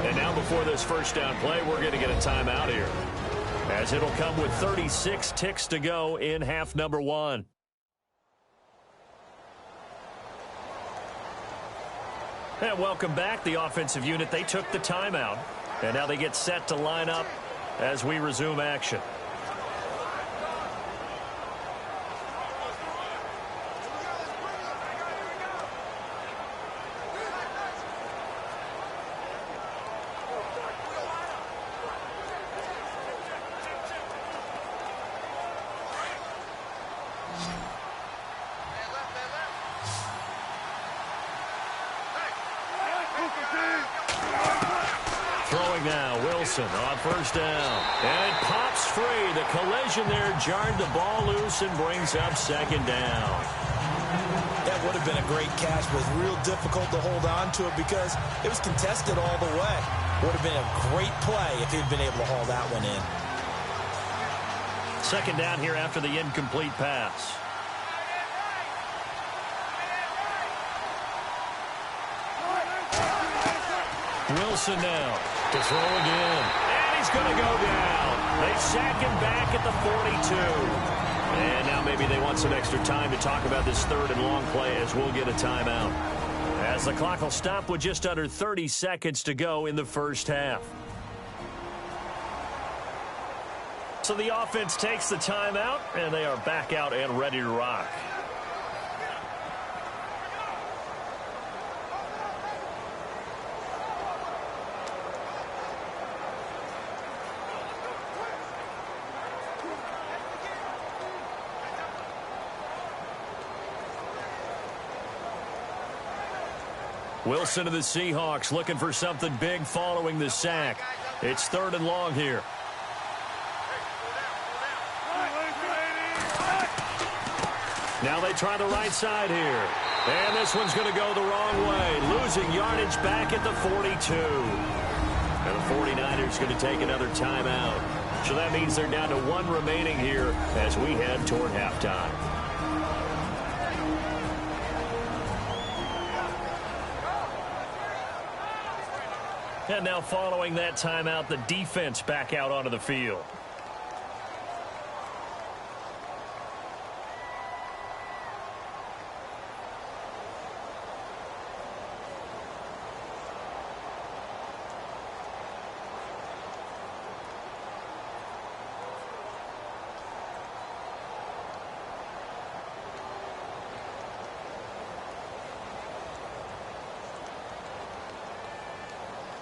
And now before this first down play, we're going to get a timeout here, as it'll come with 36 ticks to go in half number 1. And welcome back. The offensive unit, they took the timeout. And now they get set to line up as we resume action. Throwing now, Wilson on first down. And it pops free. The collision there jarred the ball loose and brings up second down. That would have been a great catch, but it was real difficult to hold on to it because it was contested all the way. Would have been a great play if he'd been able to haul that one in. Second down here after the incomplete pass. Wilson now to throw again. And he's going to go down. They sack him back at the 42. And now maybe they want some extra time to talk about this third and long play as we'll get a timeout. As the clock will stop with just under 30 seconds to go in the first half. So the offense takes the timeout, and they are back out and ready to rock. Wilson of the Seahawks looking for something big following the sack. It's third and long here. Now they try the right side here. And this one's going to go the wrong way. Losing yardage back at the 42. And the 49ers going to take another timeout. So that means they're down to one remaining here as we head toward halftime. And now following that timeout, the defense back out onto the field.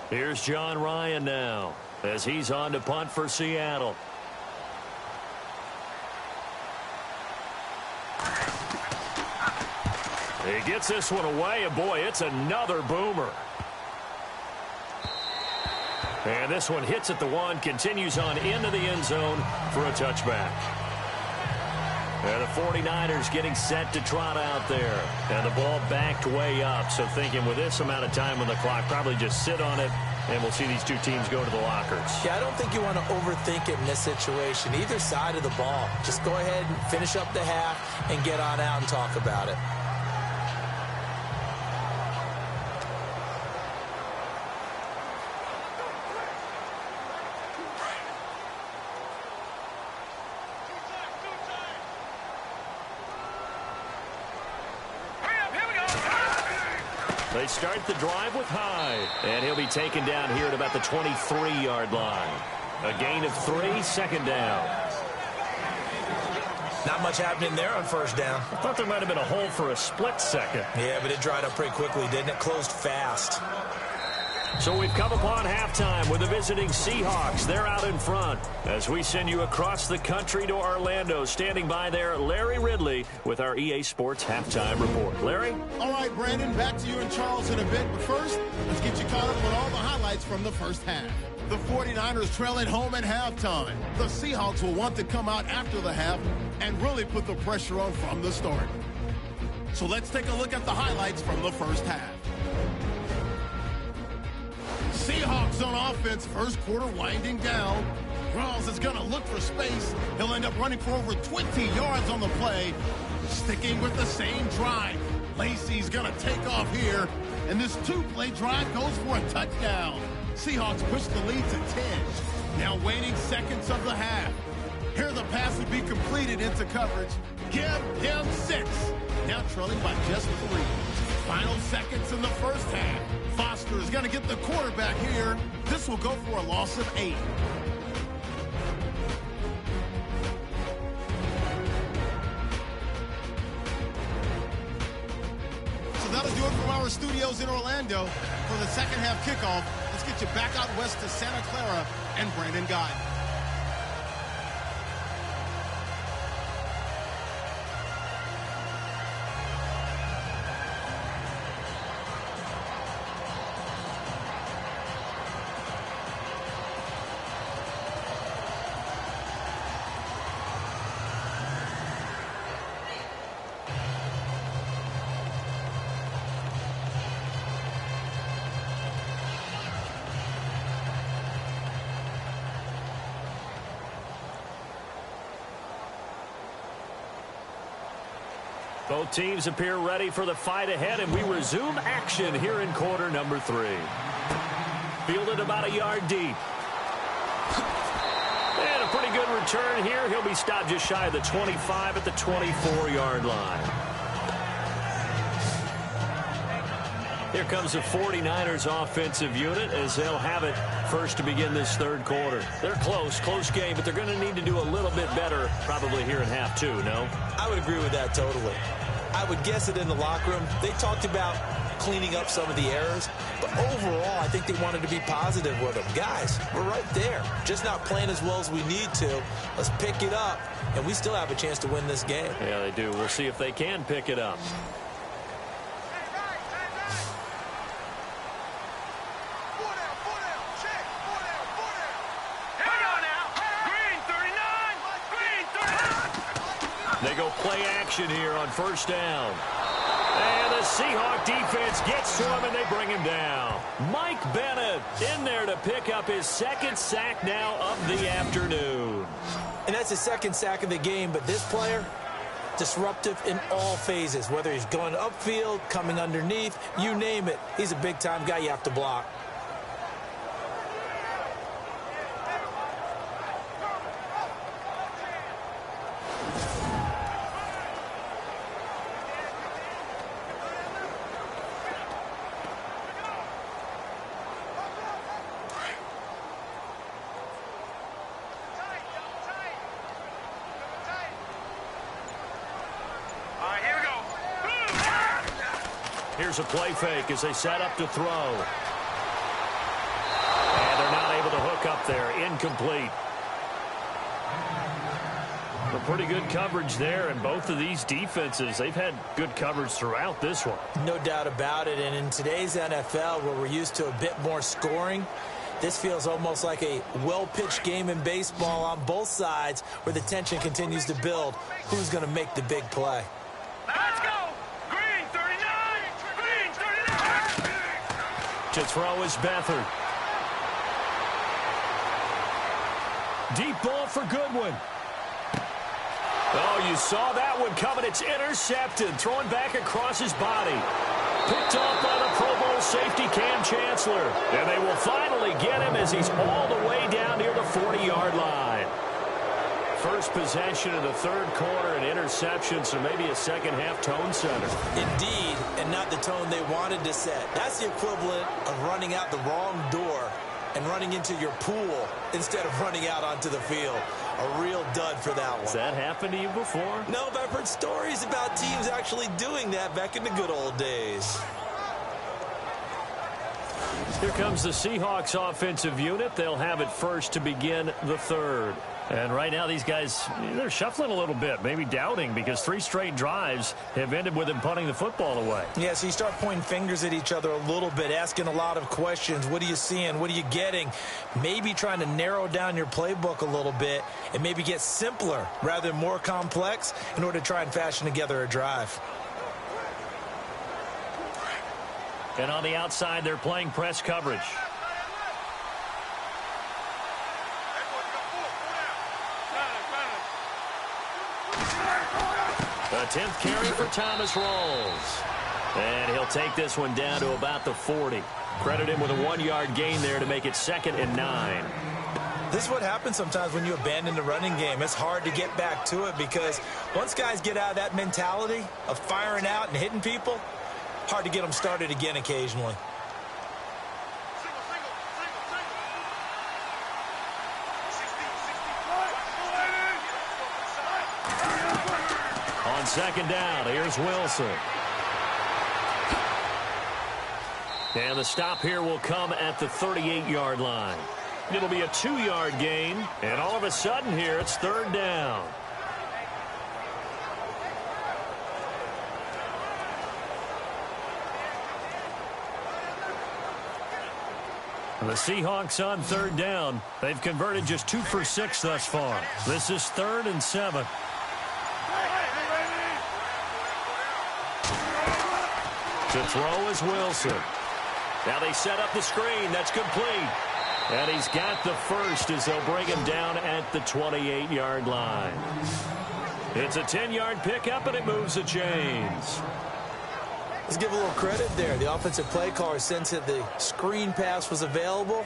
Here's John Ryan now as he's on to punt for Seattle. He gets this one away, and boy, it's another boomer. And this one hits at the one, continues on into the end zone for a touchback. And the 49ers getting set to trot out there. And the ball backed way up. So thinking with this amount of time on the clock, probably just sit on it, and we'll see these two teams go to the lockers. Yeah, I don't think you want to overthink it in this situation. Either side of the ball. Just go ahead and finish up the half and get on out and talk about it. They start the drive with Hyde, and he'll be taken down here at about the 23-yard line. A gain of 3, second down. Not much happening there on first down. I thought there might have been a hole for a split second. Yeah, but it dried up pretty quickly, didn't it? Closed fast. So we've come upon halftime with the visiting Seahawks. They're out in front as we send you across the country to Orlando. Standing by there, Larry Ridley with our EA Sports Halftime Report. Larry? All right, Brandon, back to you and Charles in a bit. But first, let's get you caught up with all the highlights from the first half. The 49ers trail at home at halftime. The Seahawks will want to come out after the half and really put the pressure on from the start. So let's take a look at the highlights from the first half. Seahawks on offense, first quarter winding down. Rawls is going to look for space. He'll end up running for over 20 yards on the play. Sticking with the same drive. Lacey's going to take off here. And this two-play drive goes for a touchdown. Seahawks push the lead to 10. Now waiting seconds of the half. Here the pass would be completed into coverage. Give him 6. Now trailing by just 3. Final seconds in the first half. Foster is going to get the quarterback here. This will go for a loss of 8. So that'll do it from our studios in Orlando. For the second half kickoff, let's get you back out west to Santa Clara and Brandon Guy. Both teams appear ready for the fight ahead, and we resume action here in quarter number 3. Fielded about a yard deep. And a pretty good return here. He'll be stopped just shy of the 25 at the 24-yard line. Here comes the 49ers offensive unit as they'll have it first to begin this third quarter. They're close game, but they're going to need to do a little bit better probably here in half 2, no? I would agree with that totally. I would guess it in the locker room. They talked about cleaning up some of the errors, but overall, I think they wanted to be positive with them. Guys, we're right there. Just not playing as well as we need to. Let's pick it up, and we still have a chance to win this game. Yeah, they do. We'll see if they can pick it up. They go play action here on first down. And the Seahawks defense gets to him, and they bring him down. Mike Bennett in there to pick up his second sack now of the afternoon. And that's his second sack of the game, but this player, disruptive in all phases, whether he's going upfield, coming underneath, you name it. He's a big-time guy you have to block. Here's a play fake as they set up to throw. And they're not able to hook up there. Incomplete. A pretty good coverage there, and both of these defenses, they've had good coverage throughout this one. No doubt about it, and in today's NFL, where we're used to a bit more scoring, this feels almost like a well-pitched game in baseball on both sides where the tension continues to build. Who's going to make the big play? Let's go! Green 39! Green 39! To throw is Beathard. Deep ball for Goodwin. Oh, you saw that one coming. It's intercepted. Throwing back across his body. Picked off by the Pro Bowl safety Cam Chancellor. And they will finally get him as he's all the way down near the 40-yard line. First possession of the third quarter, an interception, so maybe a second-half tone setter. Indeed, and not the tone they wanted to set. That's the equivalent of running out the wrong door and running into your pool instead of running out onto the field. A real dud for that one. Has that happened to you before? No, but I've heard stories about teams actually doing that back in the good old days. Here comes the Seahawks offensive unit. They'll have it first to begin the third. And right now these guys, they're shuffling a little bit, maybe doubting, because 3 straight drives have ended with them punting the football away. Yeah, so you start pointing fingers at each other a little bit, asking a lot of questions. What are you seeing? What are you getting? Maybe trying to narrow down your playbook a little bit and maybe get simpler rather than more complex in order to try and fashion together a drive. And on the outside, they're playing press coverage. A 10th carry for Thomas Rawls. And he'll take this one down to about the 40. Credit him with a 1-yard gain there to make it 2nd and 9. This is what happens sometimes when you abandon the running game. It's hard to get back to it because once guys get out of that mentality of firing out and hitting people, hard to get them started again occasionally. On 2nd down, here's Wilson. And the stop here will come at the 38-yard line. It'll be a 2-yard gain, and all of a sudden here it's 3rd down. The Seahawks on 3rd down. They've converted just 2 for 6 thus far. This is 3rd and 7. To throw is Wilson. Now they set up the screen. That's complete. And he's got the first as they'll bring him down at the 28-yard line. It's a 10-yard pickup, and it moves the chains. Let's give a little credit there. The offensive play caller sensed that the screen pass was available.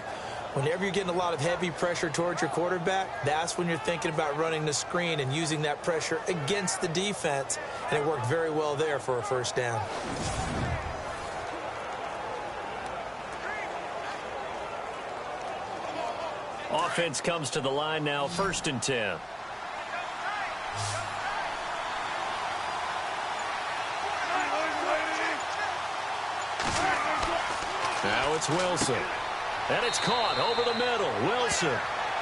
Whenever you're getting a lot of heavy pressure towards your quarterback, that's when you're thinking about running the screen and using that pressure against the defense. And it worked very well there for a first down. Offense comes to the line now, 1st and 10. Now it's Wilson. And it's caught over the middle. Wilson.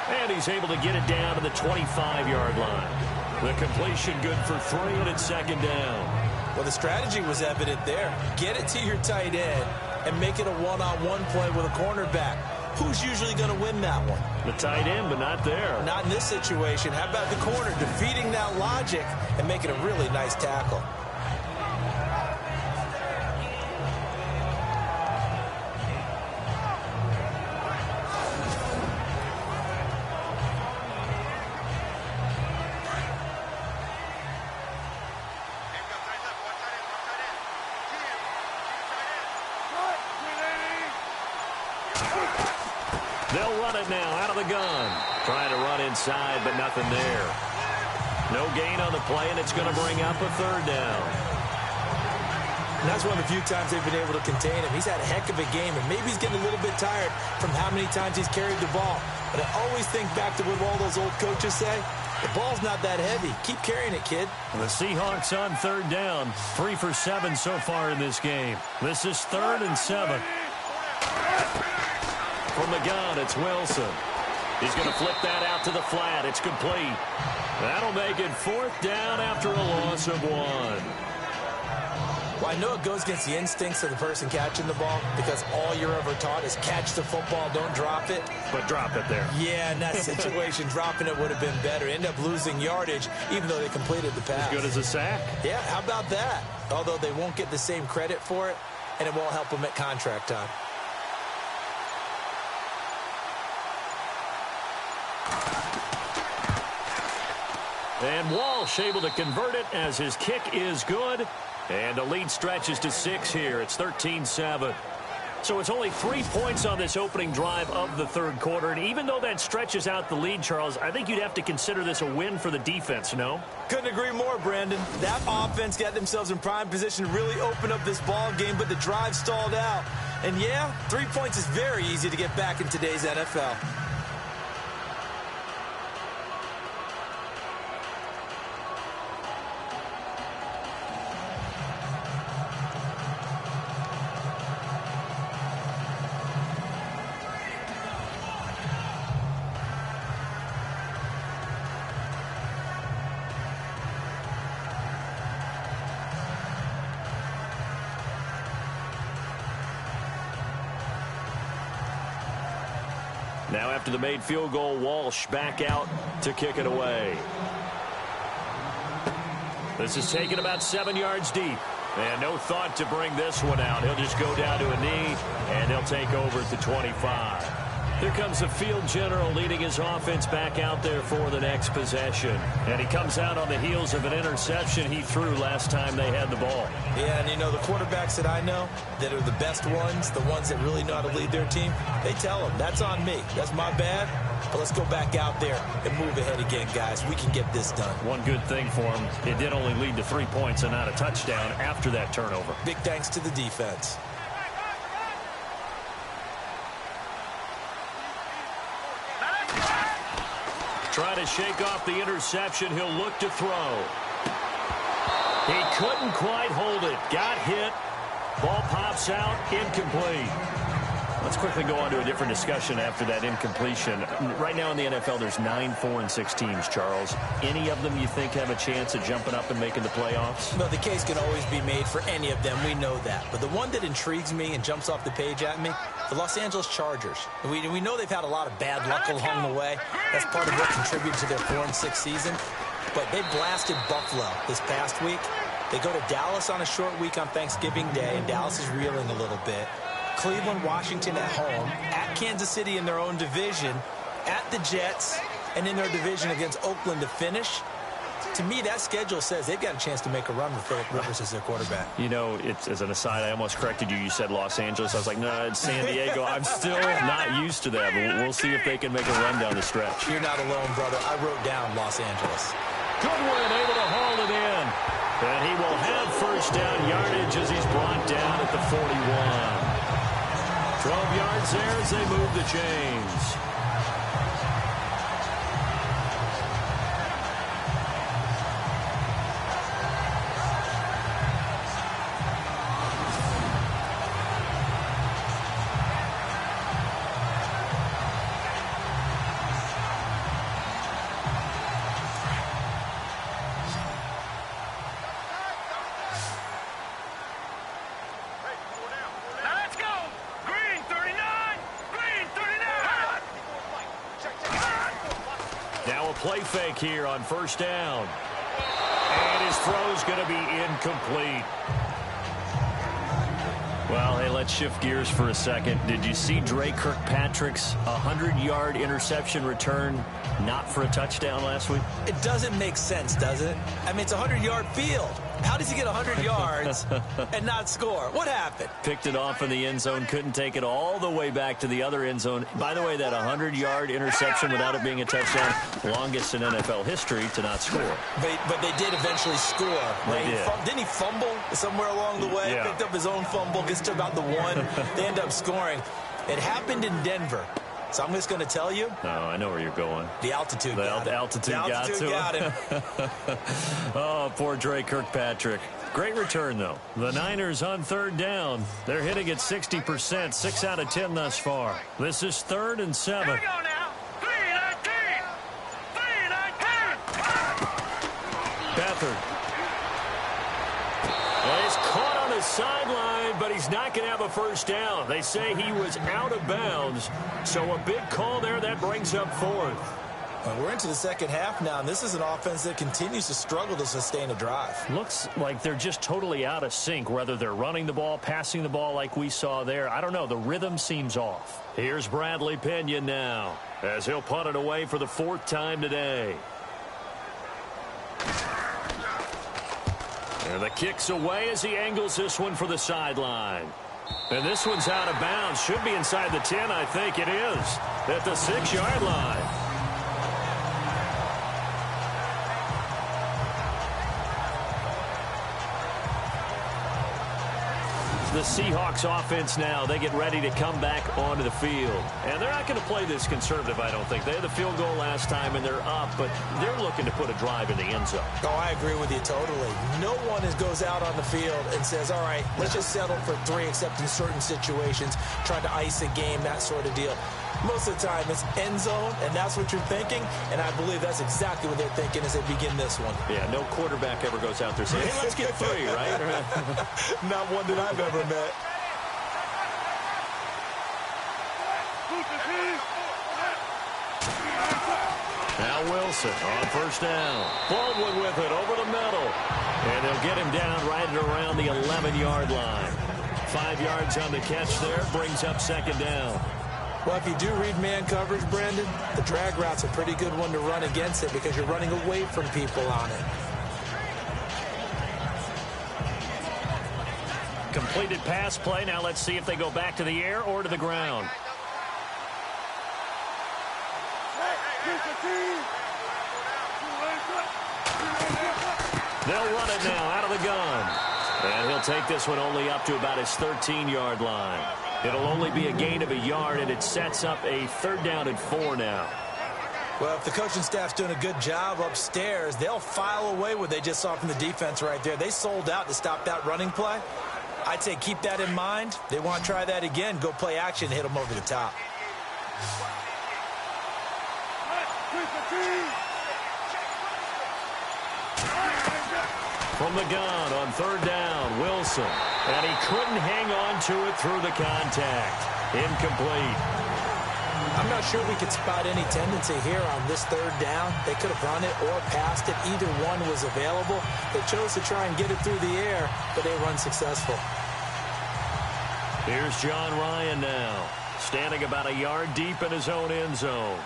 And he's able to get it down to the 25-yard line. The completion good for 3, and it's 2nd down. Well, the strategy was evident there. Get it to your tight end and make it a one-on-one play with a cornerback. Who's usually going to win that one? The tight end, but not there. Not in this situation. How about the corner defeating that logic and making a really nice tackle? They'll run it now out of the gun. Trying to run inside, but nothing there. No gain on the play, and it's going to bring up a 3rd down. And that's one of the few times they've been able to contain him. He's had a heck of a game, and maybe he's getting a little bit tired from how many times he's carried the ball. But I always think back to what all those old coaches say. The ball's not that heavy. Keep carrying it, kid. The Seahawks on 3rd down. 3 for 7 so far in this game. This is 3rd and 7. From the gun, it's Wilson. He's going to flip that out to the flat. It's complete. That'll make it 4th down after a loss of 1. Well, I know it goes against the instincts of the person catching the ball because all you're ever taught is catch the football, don't drop it. But drop it there. Yeah, in that situation, dropping it would have been better. End up losing yardage, even though they completed the pass. As good as a sack. Yeah, how about that? Although they won't get the same credit for it, and it won't help them at contract time. And Walsh able to convert it as his kick is good. And the lead stretches to 6 here. It's 13-7. So it's only 3 points on this opening drive of the 3rd quarter. And even though that stretches out the lead, Charles, I think you'd have to consider this a win for the defense, no? Couldn't agree more, Brandon. That offense got themselves in prime position to really open up this ball game, but the drive stalled out. And yeah, 3 points is very easy to get back in today's NFL. Now after the made field goal, Walsh back out to kick it away. This is taken about 7 yards deep. And no thought to bring this one out. He'll just go down to a knee, and they'll take over at the 25. Here comes the field general leading his offense back out there for the next possession. And he comes out on the heels of an interception he threw last time they had the ball. Yeah, and you know, the quarterbacks that I know that are the best ones, the ones that really know how to lead their team, they tell them, that's on me. That's my bad. But let's go back out there and move ahead again, guys. We can get this done. One good thing for him, it did only lead to 3 points and not a touchdown after that turnover. Big thanks to the defense. Trying to shake off the interception. He'll look to throw. He couldn't quite hold it. Got hit. Ball pops out. Incomplete. Let's quickly go on to a different discussion after that incompletion. Right now in the NFL, there's 9 4-6 teams, Charles. Any of them you think have a chance of jumping up and making the playoffs? No, the case can always be made for any of them. We know that. But the one that intrigues me and jumps off the page at me, the Los Angeles Chargers. We know they've had a lot of bad luck along the way. That's part of what contributed to their 4-6 season. But they blasted Buffalo this past week. They go to Dallas on a short week on Thanksgiving Day, and Dallas is reeling a little bit. Cleveland, Washington at home, at Kansas City in their own division, at the Jets, and in their division against Oakland to finish. To me, that schedule says they've got a chance to make a run with Phillip Rivers as their quarterback. You know, it's, as an aside, I almost corrected you. You said Los Angeles. I was like, no, it's San Diego. I'm still not used to that, but we'll see if they can make a run down the stretch. You're not alone, brother. I wrote down Los Angeles. Goodwin able to haul it in. And he will have first down yardage as he's brought down at the 41. 12 yards there as they move the chains. Play fake here on first down. And his throw's going to be incomplete. Well, hey, let's shift gears for a second. Did you see Drake Kirkpatrick's 100-yard interception return not for a touchdown last week? It doesn't make sense, does it? I mean, it's a 100-yard field. How does he get 100 yards and not score? What happened? Picked it off in the end zone, couldn't take it all the way back to the other end zone. By the way, that 100-yard interception without it being a touchdown, longest in NFL history to not score. But they did eventually score, right? They did. Didn't he fumble somewhere along the way? Yeah. Picked up his own fumble, gets to about the one. They end up scoring. It happened in Denver. So I'm just going to tell you. No, I know where you're going. The altitude got him. Altitude got him. Oh, poor Drake Kirkpatrick. Great return, though. The Niners on third down. They're hitting at 60%, 6 out of 10 thus far. This is 3rd and 7. Here we go now. 3-19. 3-19. Beathard. Well, he's caught on the sideline, but he's not going to have a first down. They say he was out of bounds, so a big call there. That brings up 4th. Well, we're into the second half now, and this is an offense that continues to struggle to sustain a drive. Looks like they're just totally out of sync, whether they're running the ball, passing the ball like we saw there. I don't know. The rhythm seems off. Here's Bradley Pinion now, as he'll punt it away for the 4th time today. And the kick's away as he angles this one for the sideline. And this one's out of bounds. Should be inside the 10, I think it is. At the 6-yard line. The Seahawks offense now, they get ready to come back onto the field. And they're not going to play this conservative, I don't think. They had the field goal last time, and they're up, but they're looking to put a drive in the end zone. Oh, I agree with you totally. No one goes out on the field and says, all right, let's just settle for 3, except in certain situations, trying to ice a game, that sort of deal. Most of the time, it's end zone, and that's what you're thinking, and I believe that's exactly what they're thinking as they begin this one. Yeah, no quarterback ever goes out there saying, hey, let's get 3, right? Not one that I've ever met. Now Wilson on first down. Baldwin with it over the middle. And they'll get him down right at around the 11-yard line. 5 yards on the catch there, brings up 2nd down. Well, if you do read man coverage, Brandon, the drag route's a pretty good one to run against it because you're running away from people on it. Completed pass play. Now let's see if they go back to the air or to the ground. They'll run it now out of the gun. And he'll take this one only up to about his 13-yard line. It'll only be a gain of a yard, and it sets up a 3rd down and 4 now. Well, if the coaching staff's doing a good job upstairs, they'll file away what they just saw from the defense right there. They sold out to stop that running play. I'd say keep that in mind. They want to try that again. Go play action, hit them over the top. From the gun on 3rd down, Wilson. And he couldn't hang on to it through the contact. Incomplete. I'm not sure we could spot any tendency here on this 3rd down. They could have run it or passed it. Either one was available. They chose to try and get it through the air, but they were unsuccessful. Here's John Ryan now, standing about a yard deep in his own end zone.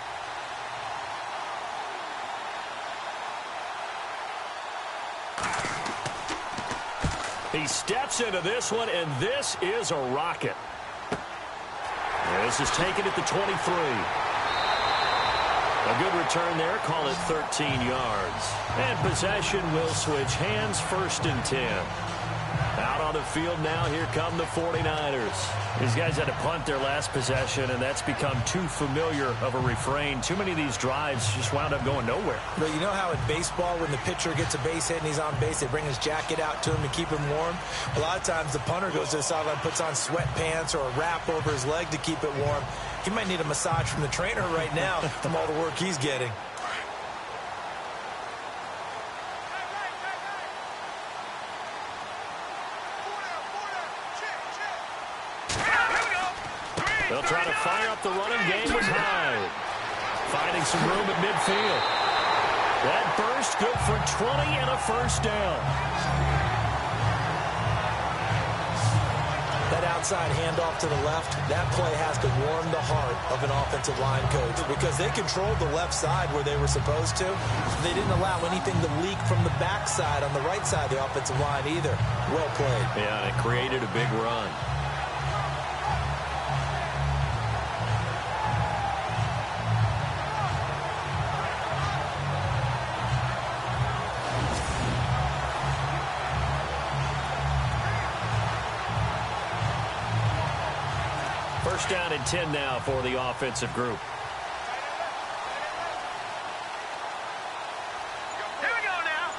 He steps into this one, and this is a rocket. This is taken at the 23. A good return there. Call it 13 yards. And possession will switch hands, 1st and 10. Out on the field now, here come the 49ers. These guys had to punt their last possession, and that's become too familiar of a refrain. Too many of these drives just wound up going nowhere. But you know how in baseball, when the pitcher gets a base hit and he's on base, they bring his jacket out to him to keep him warm? A lot of times the punter goes to the sideline, puts on sweatpants or a wrap over his leg to keep it warm. He might need a massage from the trainer right now from all the work he's getting. They'll try to fire up the running game with Hyde. Finding some room at midfield. That burst good for 20 and a 1st down. That outside handoff to the left, that play has to warm the heart of an offensive line coach because they controlled the left side where they were supposed to. They didn't allow anything to leak from the backside on the right side of the offensive line either. Well played. Yeah, and it created a big run. First down and 10 now for the offensive group. Here we go now.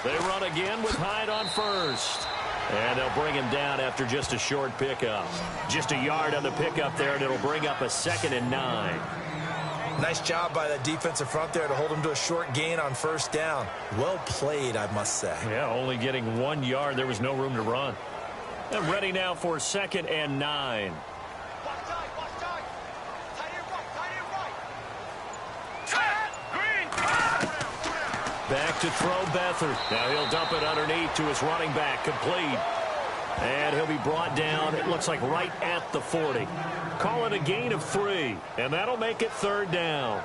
They run again with Hyde on 1st. And they'll bring him down after just a short pickup. Just a yard on the pickup there, and it'll bring up a 2nd and 9. Nice job by that defensive front there to hold him to a short gain on 1st down. Well played, I must say. Yeah, only getting 1 yard. There was no room to run. And ready now for 2nd and 9. Back to throw Beathard. Now he'll dump it underneath to his running back. Complete. And he'll be brought down, it looks like right at the 40. Call it a gain of 3. And that'll make it 3rd down.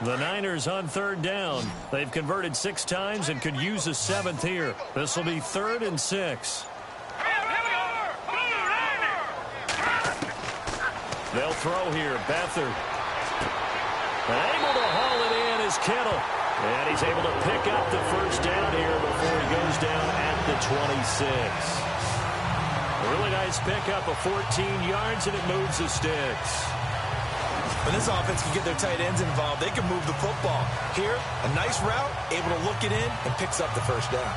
The Niners on 3rd down. They've converted 6 times and could use a 7th here. This will be 3rd and 6. They'll throw here. Beathard. Able to haul it in is Kittle. And he's able to pick up the 1st down here before he goes down at the 26. A really nice pickup of 14 yards, and it moves the sticks. When this offense can get their tight ends involved, they can move the football. Here, a nice route, able to look it in, and picks up the 1st down.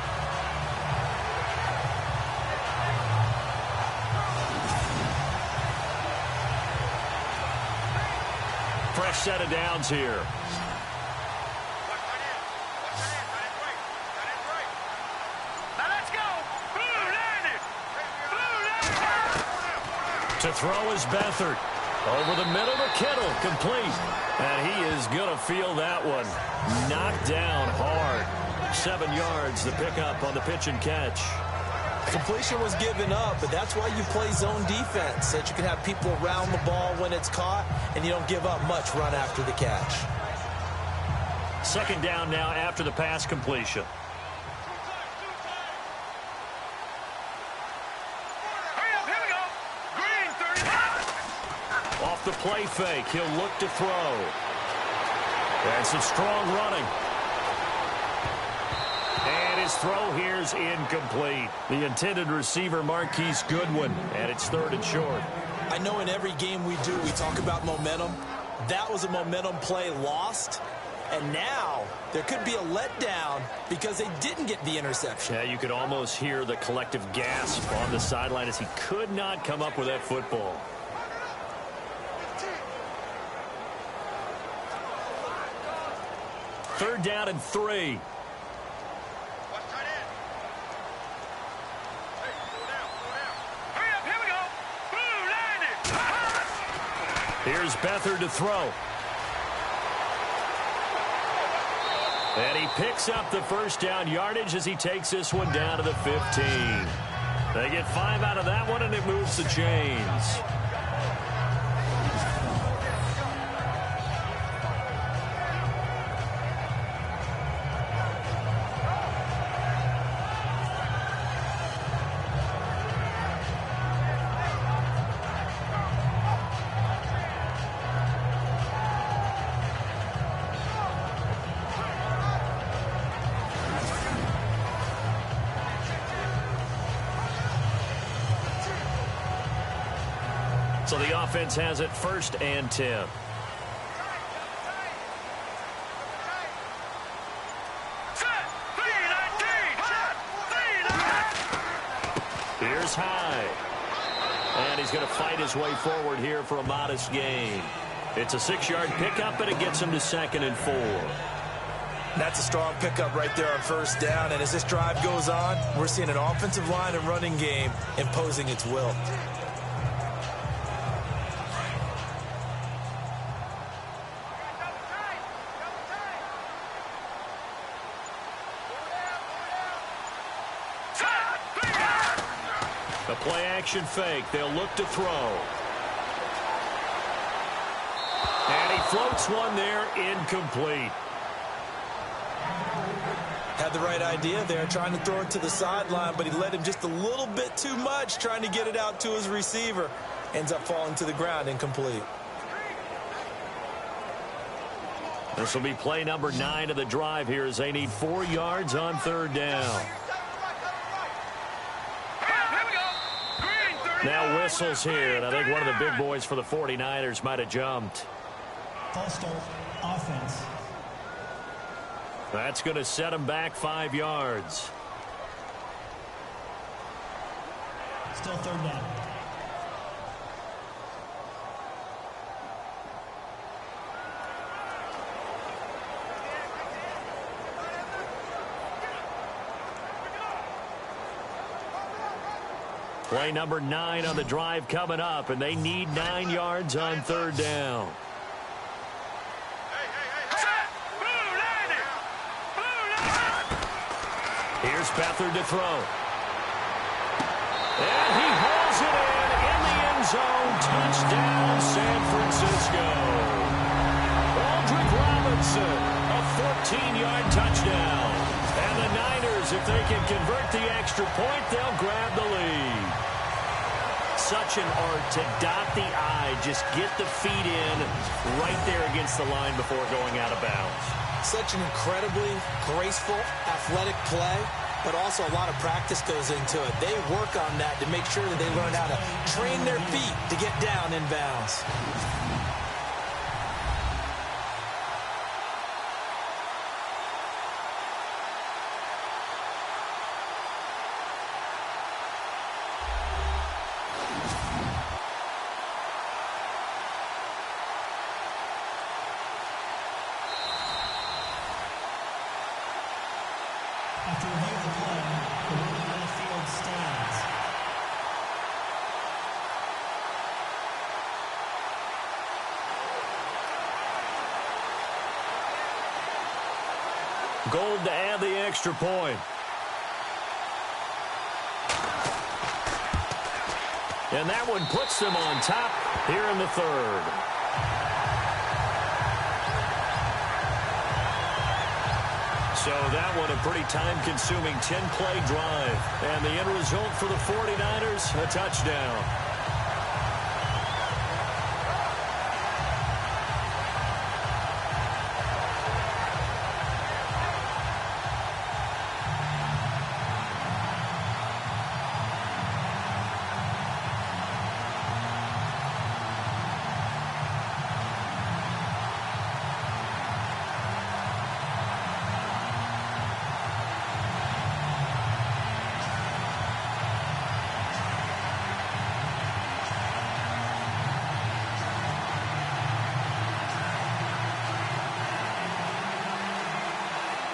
Fresh set of downs here. Now let's go. To throw is Beathard. Over the middle to Kittle. Complete. And he is going to feel that one. Knocked down hard. 7 yards, the pickup on the pitch and catch. Completion was given up, but that's why you play zone defense, so that you can have people around the ball when it's caught, and you don't give up much run after the catch. 2nd down now after the pass completion. Off the play fake, he'll look to throw. And some strong running. And his throw here's incomplete. The intended receiver, Marquise Goodwin, and it's 3rd and short. I know in every game we do, we talk about momentum. That was a momentum play lost. And now there could be a letdown because they didn't get the interception. Yeah, you could almost hear the collective gasp on the sideline as he could not come up with that football. Third down and 3. Here's Beathard to throw. And he picks up the first down yardage as he takes this one down to the 15. They get 5 out of that one, and it moves the chains. So the offense has it 1st and 10. Here's High. And he's going to fight his way forward here for a modest gain. It's a 6-yard pickup, and it gets him to 2nd and 4. That's a strong pickup right there on 1st down. And as this drive goes on, we're seeing an offensive line and running game imposing its will. The play-action fake. They'll look to throw. And he floats one there, incomplete. Had the right idea there, trying to throw it to the sideline, but he led him just a little bit too much, trying to get it out to his receiver. Ends up falling to the ground, incomplete. This will be play number 9 of the drive here as they need 4 yards on 3rd down. Now whistles here, and I think one of the big boys for the 49ers might have jumped. False start, offense. That's going to set him back 5 yards. Still 3rd down. Play number 9 on the drive coming up, and they need 9 yards on 3rd down. Here's Beathard to throw. And he hauls it in the end zone. Touchdown, San Francisco. Aldrick Robinson, a 14-yard touchdown. And the Niners, if they can convert the extra point, they'll grab the lead. Such an art to dot the I, just get the feet in right there against the line before going out of bounds. Such an incredibly graceful, athletic play, but also a lot of practice goes into it. They work on that to make sure that they learn how to train their feet to get down in bounds. After review of the play, the ruling on the field stands. Gold to add the extra point. And that one puts them on top here in the 3rd. So that one a pretty time-consuming 10-play drive. And the end result for the 49ers, a touchdown.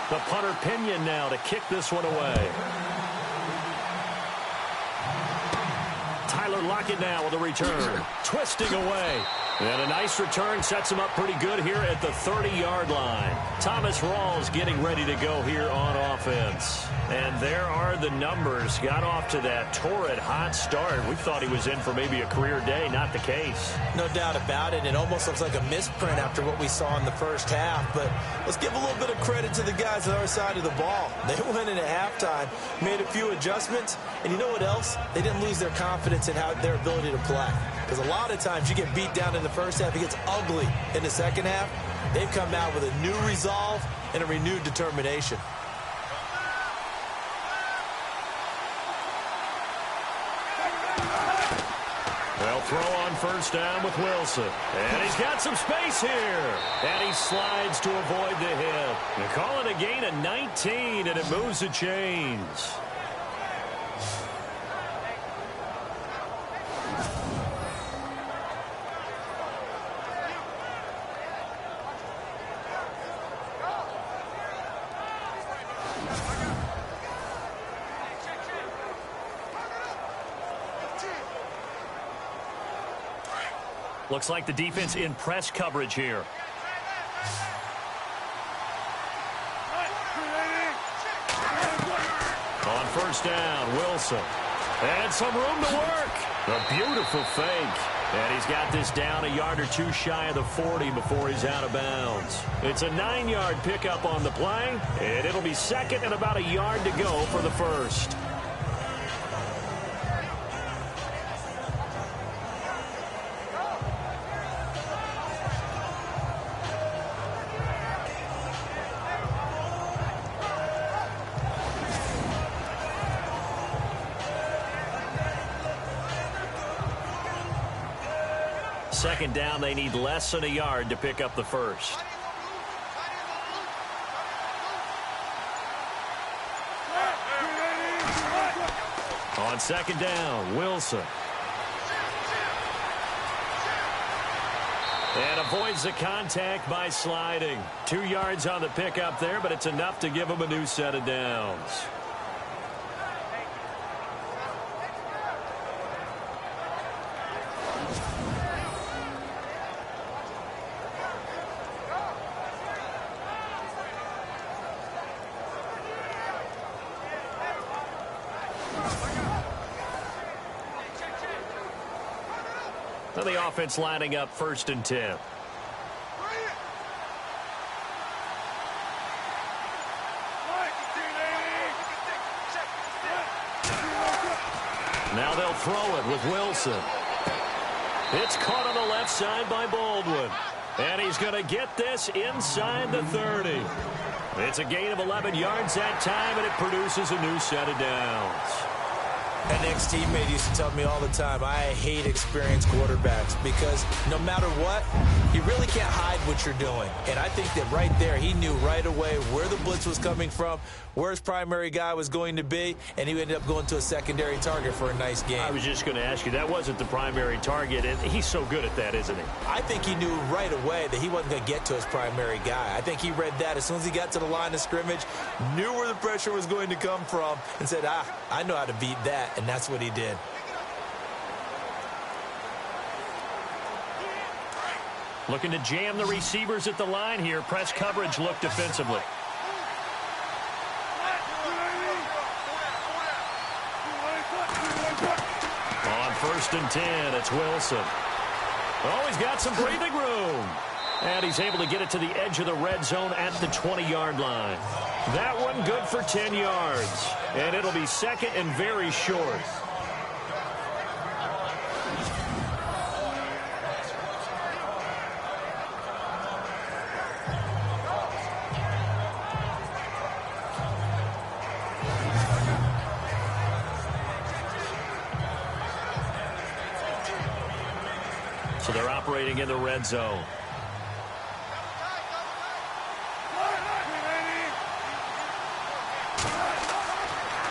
The punter Pinion now to kick this one away. Tyler Lockett now with a return. Twisting away. And a nice return sets him up pretty good here at the 30-yard line. Thomas Rawls getting ready to go here on offense. And there are the numbers. Got off to that torrid hot start. We thought he was in for maybe a career day. Not the case. No doubt about it. It almost looks like a misprint after what we saw in the first half. But let's give a little bit of credit to the guys on our side of the ball. They went in at halftime, made a few adjustments. And you know what else? They didn't lose their confidence in their ability to play. Because a lot of times you get beat down in the first half, it gets ugly in the second half. They've come out with a new resolve and a renewed determination. They'll throw on first down with Wilson. And he's got some space here. And he slides to avoid the hit. They call it a gain of 19, and it moves the chains. Looks like the defense in press coverage here. On first down, Wilson. And some room to work. A beautiful fake. And he's got this down a yard or two shy of the 40 before he's out of bounds. It's a 9-yard pickup on the play, and it'll be second and about a yard to go for the first. Second down, they need less than a yard to pick up the first. On second down, Wilson. And avoids the contact by sliding. 2 yards on the pickup there, but it's enough to give him a new set of downs. The offense lining up first and 10. Now they'll throw it with Wilson. It's caught on the left side by Baldwin. And he's going to get this inside the 30. It's a gain of 11 yards that time, and it produces a new set of downs. An ex-teammate used to tell me all the time, I hate experienced quarterbacks because no matter what, you really can't hide what you're doing. And I think that right there, he knew right away where the blitz was coming from, where his primary guy was going to be, and he ended up going to a secondary target for a nice game. I was just going to ask you, that wasn't the primary target, and he's so good at that, isn't he? I think he knew right away that he wasn't going to get to his primary guy. I think he read that as soon as he got to the line of scrimmage, knew where the pressure was going to come from, and said, I know how to beat that. And that's what he did. Looking to jam the receivers at the line here. Press coverage look defensively. On first and 10, it's Wilson. Oh, he's got some breathing room. And he's able to get it to the edge of the red zone at the 20-yard line. That one good for 10 yards. And it'll be second and very short. So they're operating in the red zone.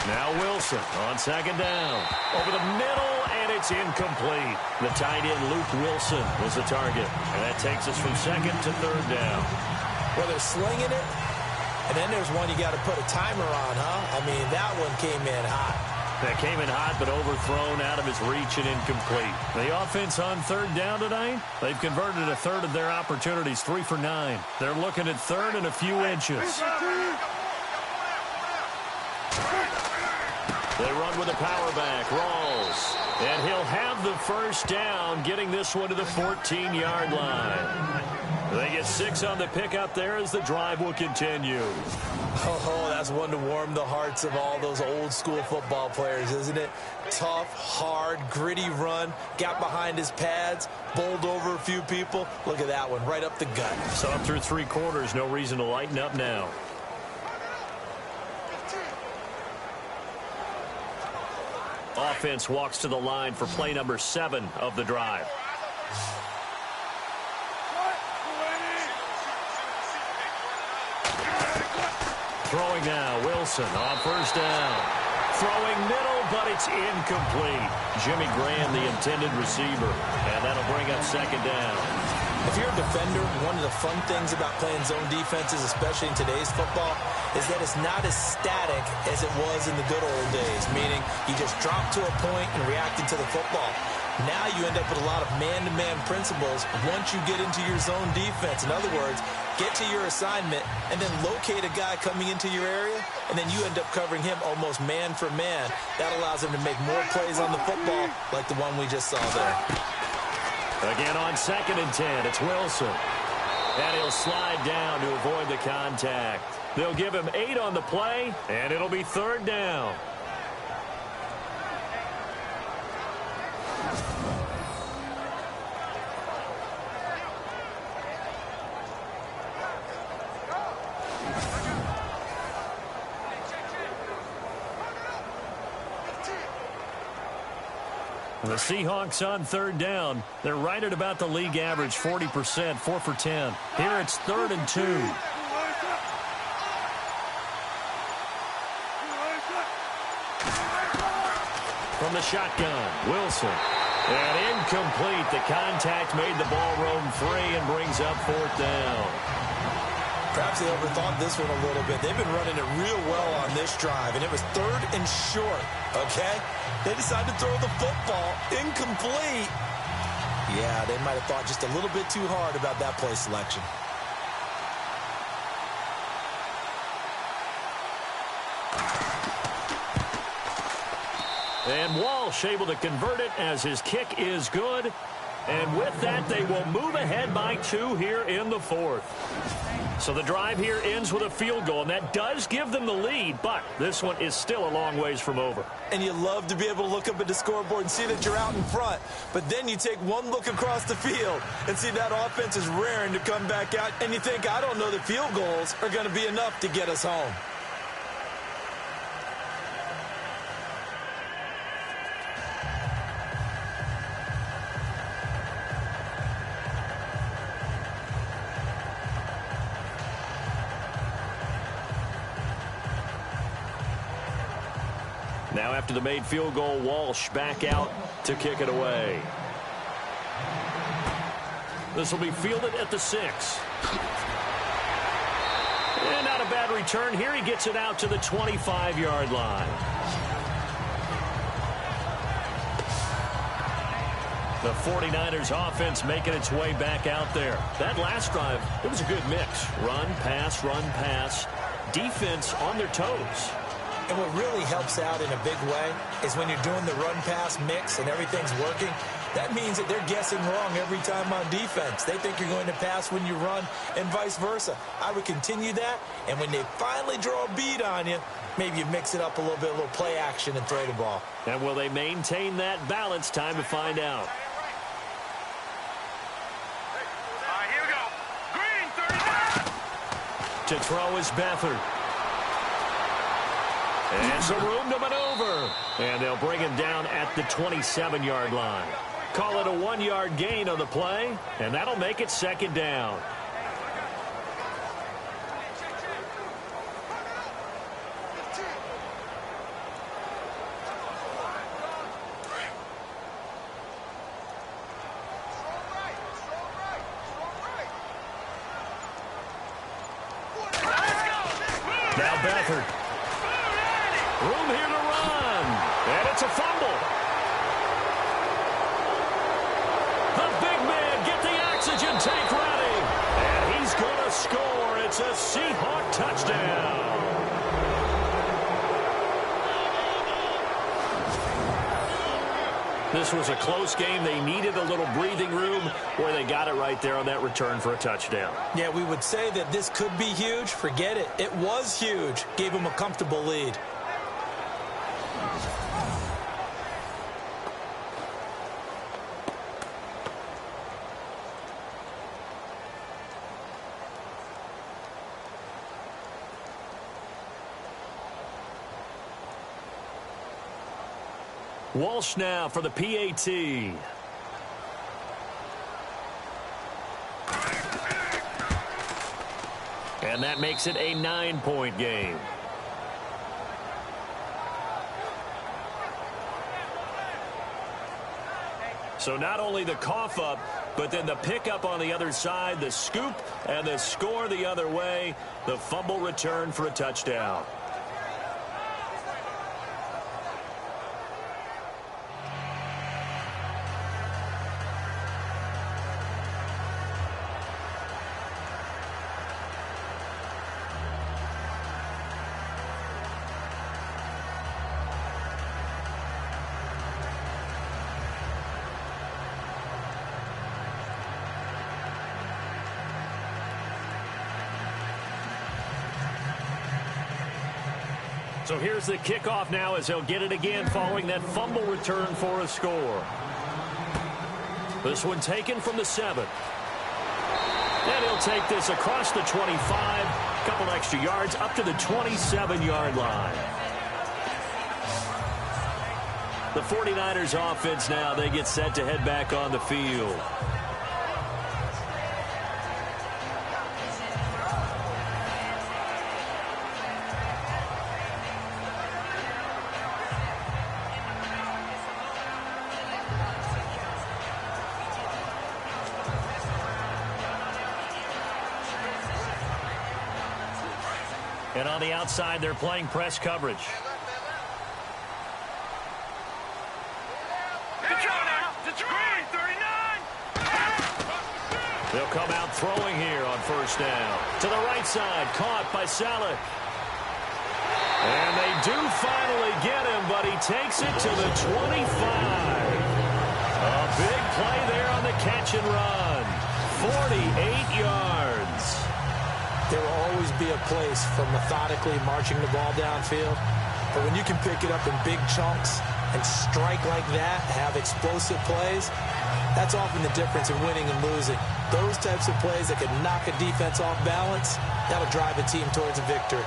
Now Wilson on second down. Over the middle, and it's incomplete. The tight end, Luke Wilson, was the target. And that takes us from second to third down. Well, they're slinging it, and then there's one you got to put a timer on, huh? I mean, that one came in hot. That came in hot, but overthrown out of his reach and incomplete. The offense on third down tonight, they've converted a third of their opportunities, 3 for 9. They're looking at third and a few inches. They run with a power back, Rawls. And he'll have the first down, getting this one to the 14-yard line. They get 6 on the pickup there as the drive will continue. Oh, that's one to warm the hearts of all those old-school football players, isn't it? Tough, hard, gritty run, got behind his pads, bowled over a few people. Look at that one, right up the gut. So up through 3 quarters, no reason to lighten up now. Offense walks to the line for play number 7 of the drive. Throwing now, Wilson on first down. Throwing middle, but it's incomplete. Jimmy Graham, the intended receiver, and that'll bring up second down. If you're a defender, one of the fun things about playing zone defenses, especially in today's football, is that it's not as static as it was in the good old days, meaning you just drop to a point and react into the football. Now you end up with a lot of man-to-man principles once you get into your zone defense. In other words, get to your assignment and then locate a guy coming into your area, and then you end up covering him almost man for man. That allows him to make more plays on the football like the one we just saw there. Again on 2nd and 10, it's Wilson. And he'll slide down to avoid the contact. They'll give him 8 on the play, and it'll be 3rd down. The Seahawks on 3rd down. They're right at about the league average, 40%, 4 for 10. Here it's 3rd and 2. From the shotgun, Wilson. And incomplete. The contact made the ball roam free and brings up 4th down. Perhaps they overthought this one a little bit. They've been running it real well on this drive, and it was 3rd and short, okay? They decided to throw the football incomplete. Yeah, they might have thought just a little bit too hard about that play selection. And Walsh able to convert it as his kick is good. And with that, they will move ahead by 2 here in the 4th. So the drive here ends with a field goal, and that does give them the lead, but this one is still a long ways from over. And you love to be able to look up at the scoreboard and see that you're out in front, but then you take one look across the field and see that offense is raring to come back out, and you think, I don't know that field goals are going to be enough to get us home. Now after the made field goal, Walsh back out to kick it away. This will be fielded at the 6. And not a bad return here. He gets it out to the 25-yard line. The 49ers offense making its way back out there. That last drive, it was a good mix. Run, pass, defense on their toes. And what really helps out in a big way is when you're doing the run-pass mix and everything's working, that means that they're guessing wrong every time on defense. They think you're going to pass when you run and vice versa. I would continue that, and when they finally draw a bead on you, maybe you mix it up a little bit, play action and throw the ball. And will they maintain that balance? Time to find out. Here we go. Green, 39. To throw is Beathard. And some room to maneuver. And they'll bring him down at the 27-yard line. Call it a 1-yard gain on the play, and that'll make it 2nd down. Now Beathard. Room here to run. And it's a fumble. The big man, get the oxygen tank ready. And he's going to score. It's a Seahawk touchdown. This was a close game. They needed a little breathing room where they got it right there on that return for a touchdown. Yeah, we would say that this could be huge. Forget it. It was huge. Gave them a comfortable lead. Walsh now for the PAT. And that makes it a 9-point game. So not only the cough up, but then the pickup on the other side, the scoop, and the score the other way. The fumble return for a touchdown. So here's the kickoff now as he'll get it again following that fumble return for a score. This one taken from the 7. And he'll take this across the 25, a couple extra yards up to the 27-yard line. The 49ers offense now, they get set to head back on the field. And on the outside, they're playing press coverage. It's green, 39. They'll come out throwing here on first down. To the right side, caught by Saleh. And they do finally get him, but he takes it to the 25. A big play there on the catch and run. 48 yards. There will always be a place for methodically marching the ball downfield. But when you can pick it up in big chunks and strike like that, have explosive plays, that's often the difference in winning and losing. Those types of plays that can knock a defense off balance, that'll drive a team towards a victory.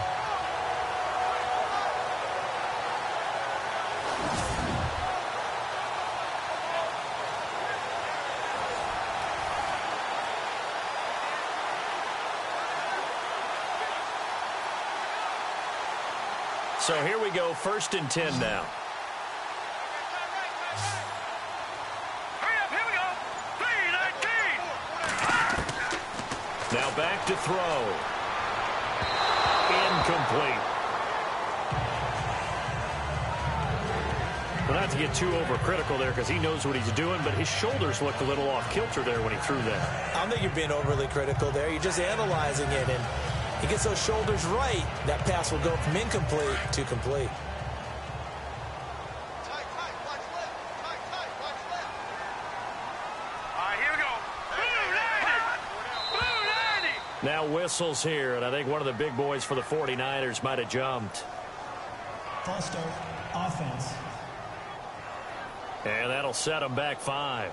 So here we go, 1st and 10 now. Hurry up, here we go. 3-19. Now back to throw. Incomplete. Well, not to get too overcritical there because he knows what he's doing, but his shoulders looked a little off kilter there when he threw that. I don't think you're being overly critical there. You're just analyzing it, and he gets those shoulders right, that pass will go from incomplete to complete. All right, here we go. Blue 90. Now whistles here, and I think one of the big boys for the 49ers might have jumped. False start, offense. And that'll set them back 5.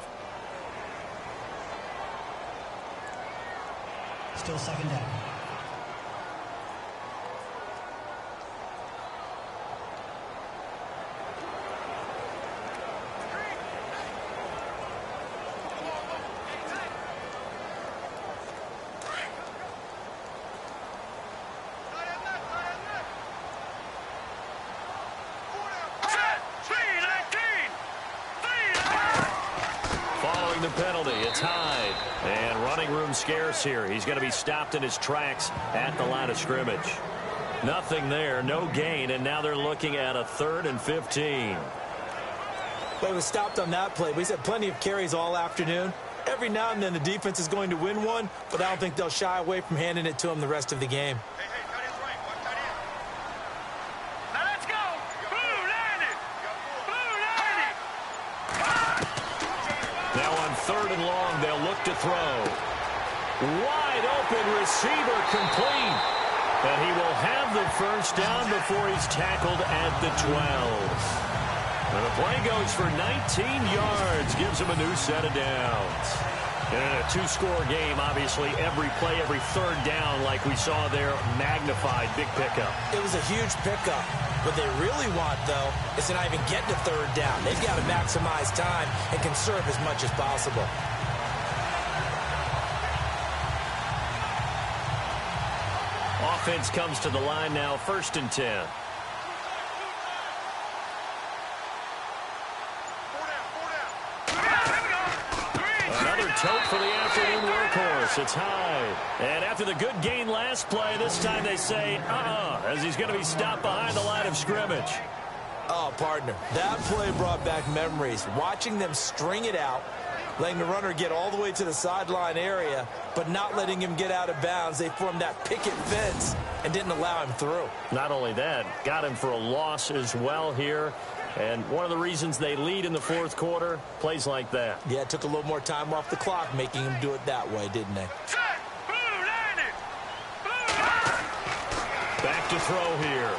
Still 2nd down. The penalty, it's Hyde. And running room scarce here. He's going to be stopped in his tracks at the line of scrimmage. Nothing there, no gain, and now they're looking at a 3rd and 15. Well, it was stopped on that play. He's had plenty of carries all afternoon. Every now and then the defense is going to win one, but I don't think they'll shy away from handing it to him the rest of the game. Now let's go. Blue line it. Blue line it. Now on 3rd and long, they'll look to throw. Wide open receiver complete. And he will have the first down before he's tackled at the 12. And the play goes for 19 yards, gives him a new set of downs. And in a 2-score game, obviously, every play, every 3rd down, like we saw there, magnified, big pickup. It was a huge pickup. What they really want, though, is to not even get to 3rd down. They've got to maximize time and conserve as much as possible. Offense comes to the line now, 1st and 10. Another tote for the afternoon workhorse. It's high. And after the good gain last play, this time they say, as he's going to be stopped behind the line of scrimmage. Oh, partner, that play brought back memories. Watching them string it out, letting the runner get all the way to the sideline area, but not letting him get out of bounds. They formed that picket fence and didn't allow him through. Not only that, got him for a loss as well here. And one of the reasons they lead in the 4th quarter, plays like that. Yeah, it took a little more time off the clock, making him do it that way, didn't they? Blue line it. Back to throw here.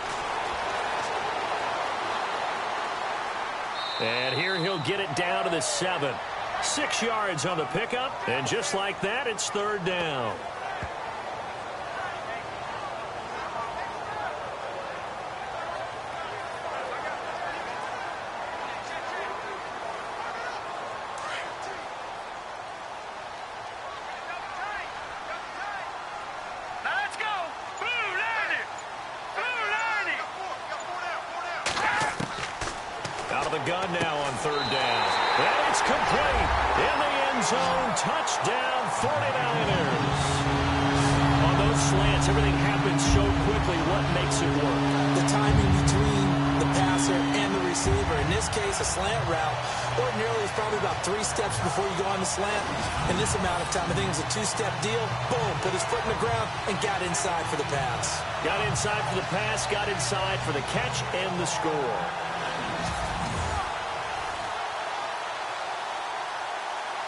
And here he'll get it down to the 7. 6 yards on the pickup, and just like that, it's 3rd down. Now let's go. Blue line it. Blue line it. Out of the gun now on 3rd down. And it's complete. In the end zone, touchdown 49ers. On those slants, everything happens so quickly. What makes it work? The timing between the passer and the receiver. In this case, a slant route ordinarily is probably about 3 steps before you go on the slant. In this amount of time, I think it was a 2-step deal. Boom, put his foot in the ground and got inside for the pass. Got inside for the pass, got inside for the catch and the score.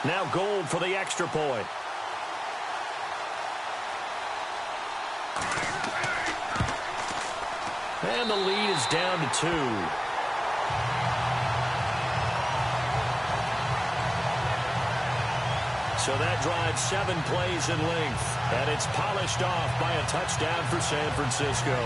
Now Gold for the extra point. And the lead is down to 2. So that drives 7 plays in length. And it's polished off by a touchdown for San Francisco.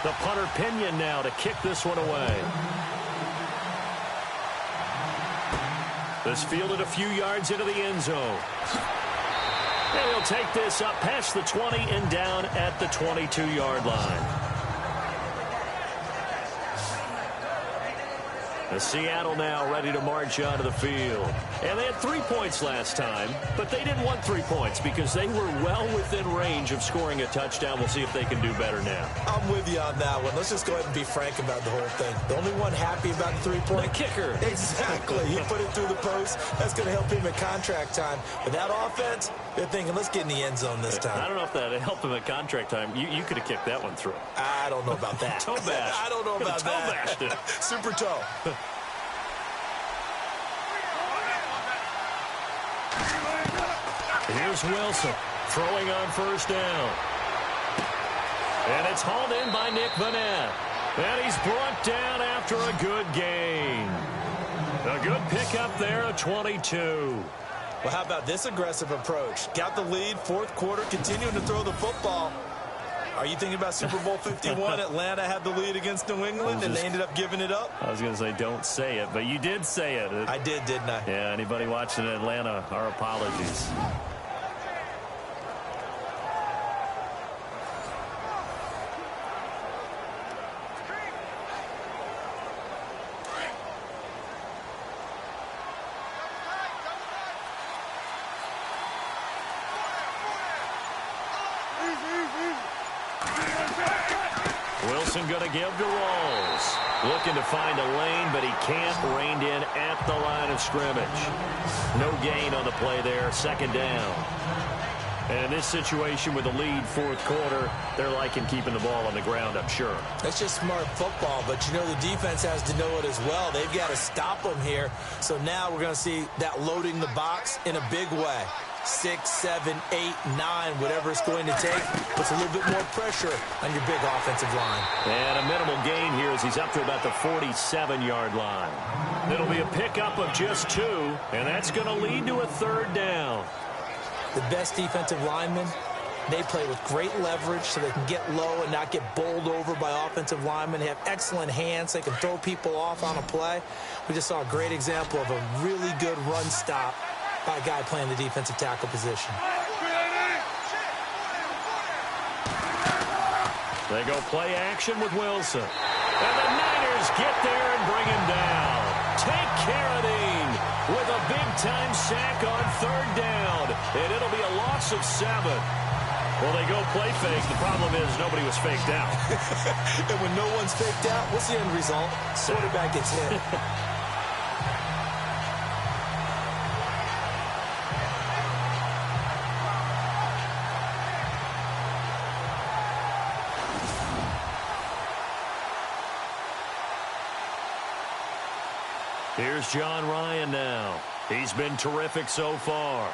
The punter Pinion now to kick this one away. This fielded a few yards into the end zone. And he'll take this up past the 20 and down at the 22-yard line. The Seattle now ready to march onto the field. And they had 3 points last time, but they didn't want 3 points because they were well within range of scoring a touchdown. We'll see if they can do better now. I'm with you on that one. Let's just go ahead and be frank about the whole thing. The only one happy about the 3-point? The kicker. Exactly. He put it through the post. That's going to help him at contract time. But that offense, they're thinking, let's get in the end zone this time. I don't know if that helped him at contract time. You could have kicked that one through. I don't know about that. Toe bash. I don't know about toe that. Bashed it. Super toe. Here's Wilson throwing on 1st down. And it's hauled in by Nick Vanette. And he's brought down after a good gain. A good pickup there at 22. Well, how about this aggressive approach? Got the lead, 4th quarter, continuing to throw the football. Are you thinking about Super Bowl 51? Atlanta had the lead against New England, and they ended up giving it up? I was going to say don't say it, but you did say it. I did, didn't I? Yeah, anybody watching Atlanta, our apologies. Wilson going to give to Rolls. Looking to find a lane, but he can't. Reined in at the line of scrimmage. No gain on the play there. Second down. And in this situation with the lead fourth quarter, they're liking keeping the ball on the ground, I'm sure. That's just smart football, but you know the defense has to know it as well. They've got to stop them here. So now we're going to see that loading the box in a big way. 6, 7, 8, 9, whatever it's going to take, puts a little bit more pressure on your big offensive line. And a minimal gain here as he's up to about the 47-yard line. It'll be a pickup of just 2, and that's going to lead to a third down. The best defensive linemen, they play with great leverage so they can get low and not get bowled over by offensive linemen. They have excellent hands. They can throw people off on a play. We just saw a great example of a really good run stop by a guy playing the defensive tackle position. They go play action with Wilson. And the Niners get there and bring him down. Take Carradine with a big-time sack on third down. And it'll be a loss of 7. Well, they go play fake. The problem is nobody was faked out. And when no one's faked out, what's the end result? Quarterback gets hit. Here's John Ryan now. He's been terrific so far.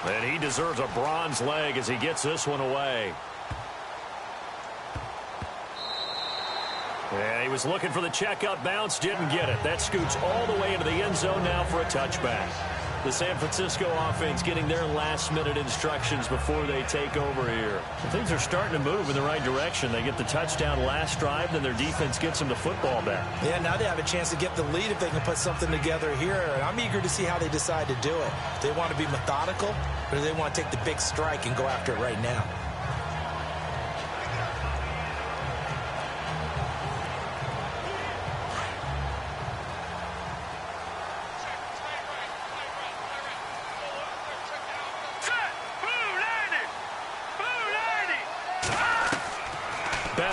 And he deserves a bronze leg as he gets this one away. Yeah, he was looking for the checkout bounce, didn't get it. That scoots all the way into the end zone now for a touchback. The San Francisco offense getting their last-minute instructions before they take over here. Things are starting to move in the right direction. They get the touchdown last drive, then their defense gets them the football back. Yeah, now they have a chance to get the lead if they can put something together here. And I'm eager to see how they decide to do it. Do they want to be methodical, or do they want to take the big strike and go after it right now?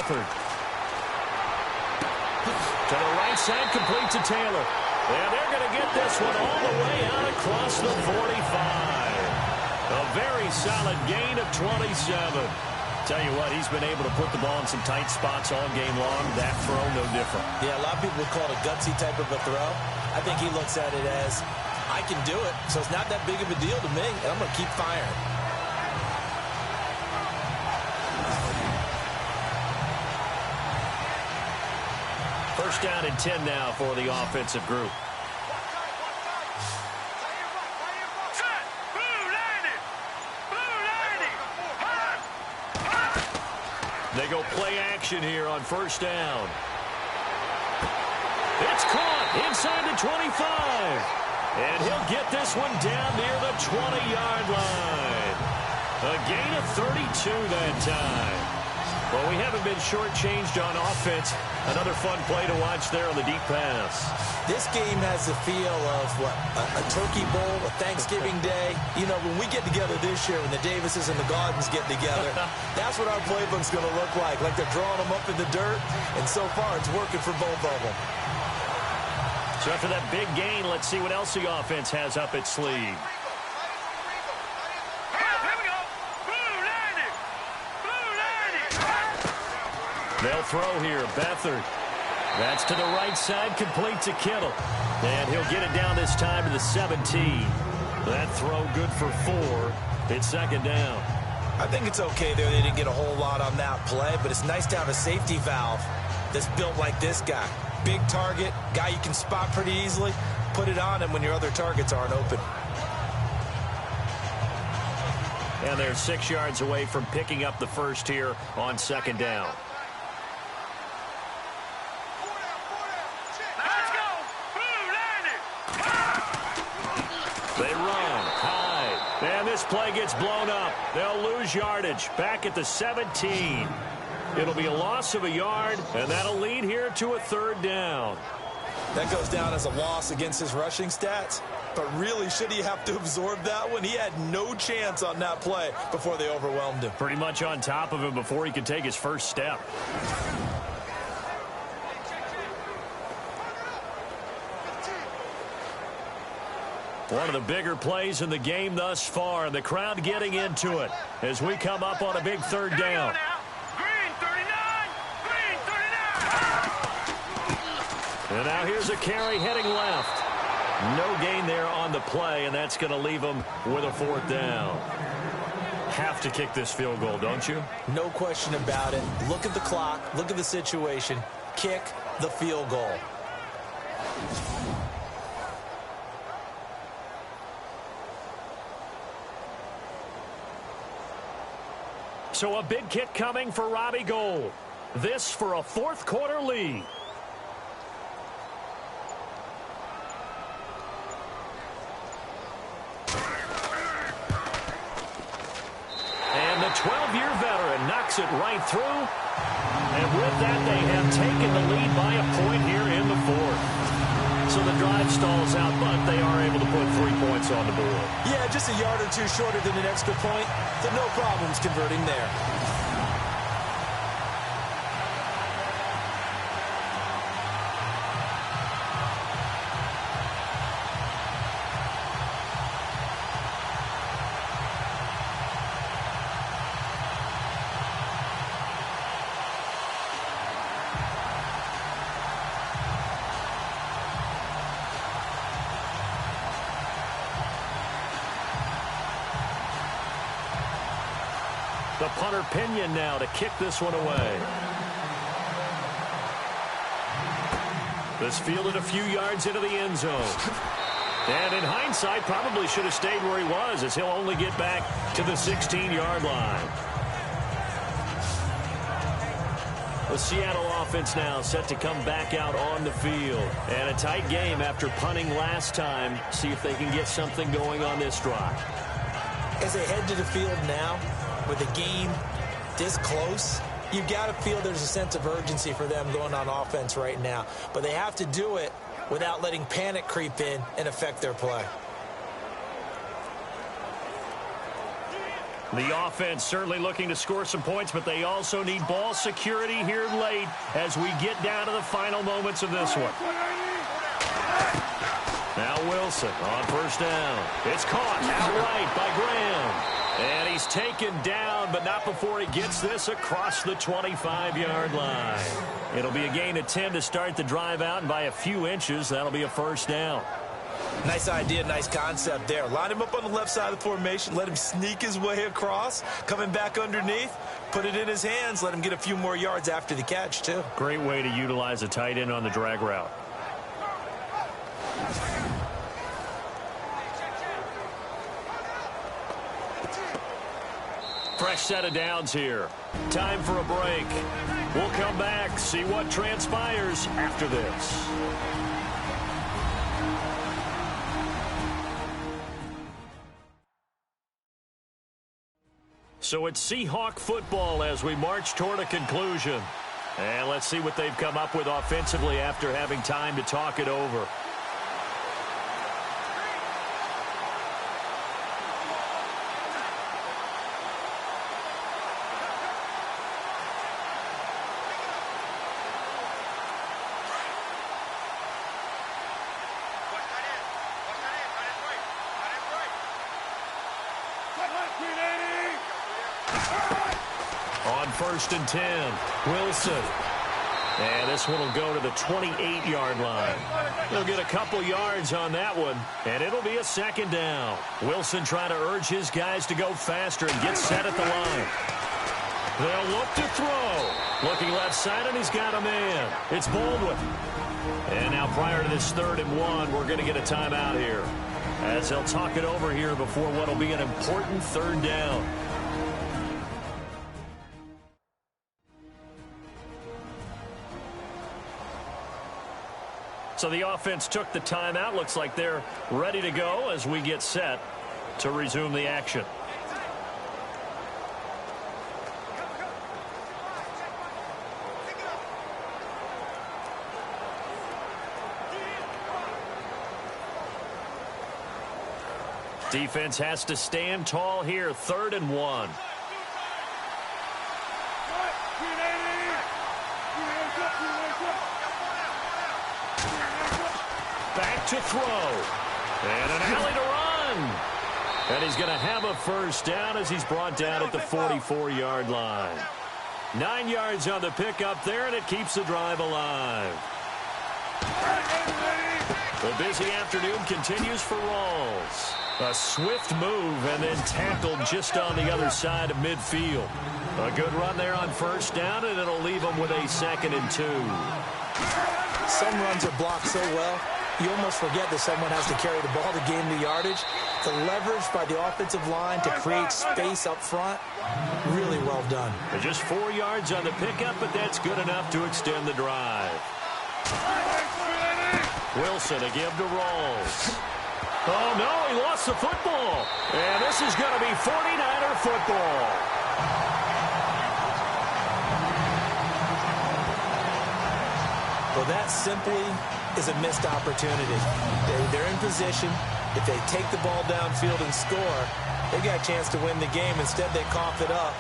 To the right side, complete to Taylor. And they're going to get this one all the way out across the 45. A very solid gain of 27. Tell you what, he's been able to put the ball in some tight spots all game long. That throw, no different. Yeah, a lot of people would call it a gutsy type of a throw. I think he looks at it as, I can do it, so it's not that big of a deal to me, and I'm going to keep firing. First down and 10 now for the offensive group. They go play action here on first down. It's caught inside the 25. And he'll get this one down near the 20-yard line. A gain of 32 that time. Well, we haven't been shortchanged on offense. Another fun play to watch there on the deep pass. This game has the feel of, what, a turkey bowl, a Thanksgiving day. You know, when we get together this year, when the Davises and the Gardens get together, that's what our playbook's going to look like. Like they're drawing them up in the dirt, and so far it's working for both of them. So after that big gain, let's see what else the offense has up its sleeve. They'll throw here. Beathard. That's to the right side, complete to Kittle. And he'll get it down this time to the 17. That throw good for 4. It's second down. I think it's okay there. They didn't get a whole lot on that play, but it's nice to have a safety valve that's built like this guy. Big target, guy you can spot pretty easily. put it on him when your other targets aren't open. And they're 6 yards away from picking up the first here on second down. Let's go. They run high. And this play gets blown up. They'll lose yardage back at the 17. It'll be a loss of a yard, and that'll lead here to a third down. That goes down as a loss against his rushing stats. But really, should he have to absorb that one? He had no chance on that play before they overwhelmed him. Pretty much on top of him before he could take his first step. One of the bigger plays in the game thus far, and the crowd getting into it as we come up on a big third down. Green 39. Green 39. And now here's a carry heading left. No gain there on the play, and that's going to leave them with a fourth down. Have to kick this field goal, don't you? No question about it. Look at the clock. Look at the situation. Kick the field goal. So a big kick coming for Robbie Gould. This for a fourth quarter lead. And the 12-year veteran knocks it right through. And with that, they have taken the lead by a point here in the fourth. So the drive stalls out, but they are able to put 3 points on the board. Yeah, just a yard or two shorter than an extra point. So no problems converting there. The punter Pinion now to kick this one away. This fielded a few yards into the end zone. And in hindsight, probably should have stayed where he was, as he'll only get back to the 16-yard line. The Seattle offense now set to come back out on the field. And a tight game after punting last time. See if they can get something going on this drive. As they head to the field now, with the game this close, you've got to feel there's a sense of urgency for them going on offense right now. But they have to do it without letting panic creep in and affect their play. The offense certainly looking to score some points, but they also need ball security here late as we get down to the final moments of this one. Now Wilson on first down. It's caught outright by Graham. And he's taken down, but not before he gets this across the 25-yard line. It'll be a gain of 10 to start the drive out, and by a few inches, that'll be a first down. Nice idea, nice concept there. Line him up on the left side of the formation, let him sneak his way across, coming back underneath, put it in his hands, let him get a few more yards after the catch, too. Great way to utilize a tight end on the drag route. Fresh set of downs here. Time for a break. We'll come back, see what transpires after this. So it's Seahawk football as we march toward a conclusion. And let's see what they've come up with offensively after having time to talk it over. On 1st and 10, Wilson. And this one will go to the 28-yard line. He'll get a couple yards on that one, and it'll be a second down. Wilson trying to urge his guys to go faster and get set at the line. They'll look to throw. Looking left side, and he's got a man. It's Baldwin. And now prior to this 3rd and 1, we're going to get a timeout here, as they'll talk it over here before what will be an important 3rd down. So the offense took the timeout. Looks like they're ready to go as we get set to resume the action. Defense has to stand tall here. 3rd and 1. Back to throw. And an alley to run. And he's going to have a first down as he's brought down at the 44-yard line. 9 yards on the pickup there, and it keeps the drive alive. The busy afternoon continues for Rawls. A swift move and then tackled just on the other side of midfield. A good run there on first down, and it'll leave him with a 2nd and 2. Some runs are blocked so well, you almost forget that someone has to carry the ball to gain the yardage. The leverage by the offensive line to create space up front, really well done. Just 4 yards on the pickup, but that's good enough to extend the drive. Wilson to give to Rawls. Oh, no, he lost the football. And this is going to be 49er football. Well, that simply is a missed opportunity. They're in position. If they take the ball downfield and score, they got a chance to win the game. Instead, they cough it up.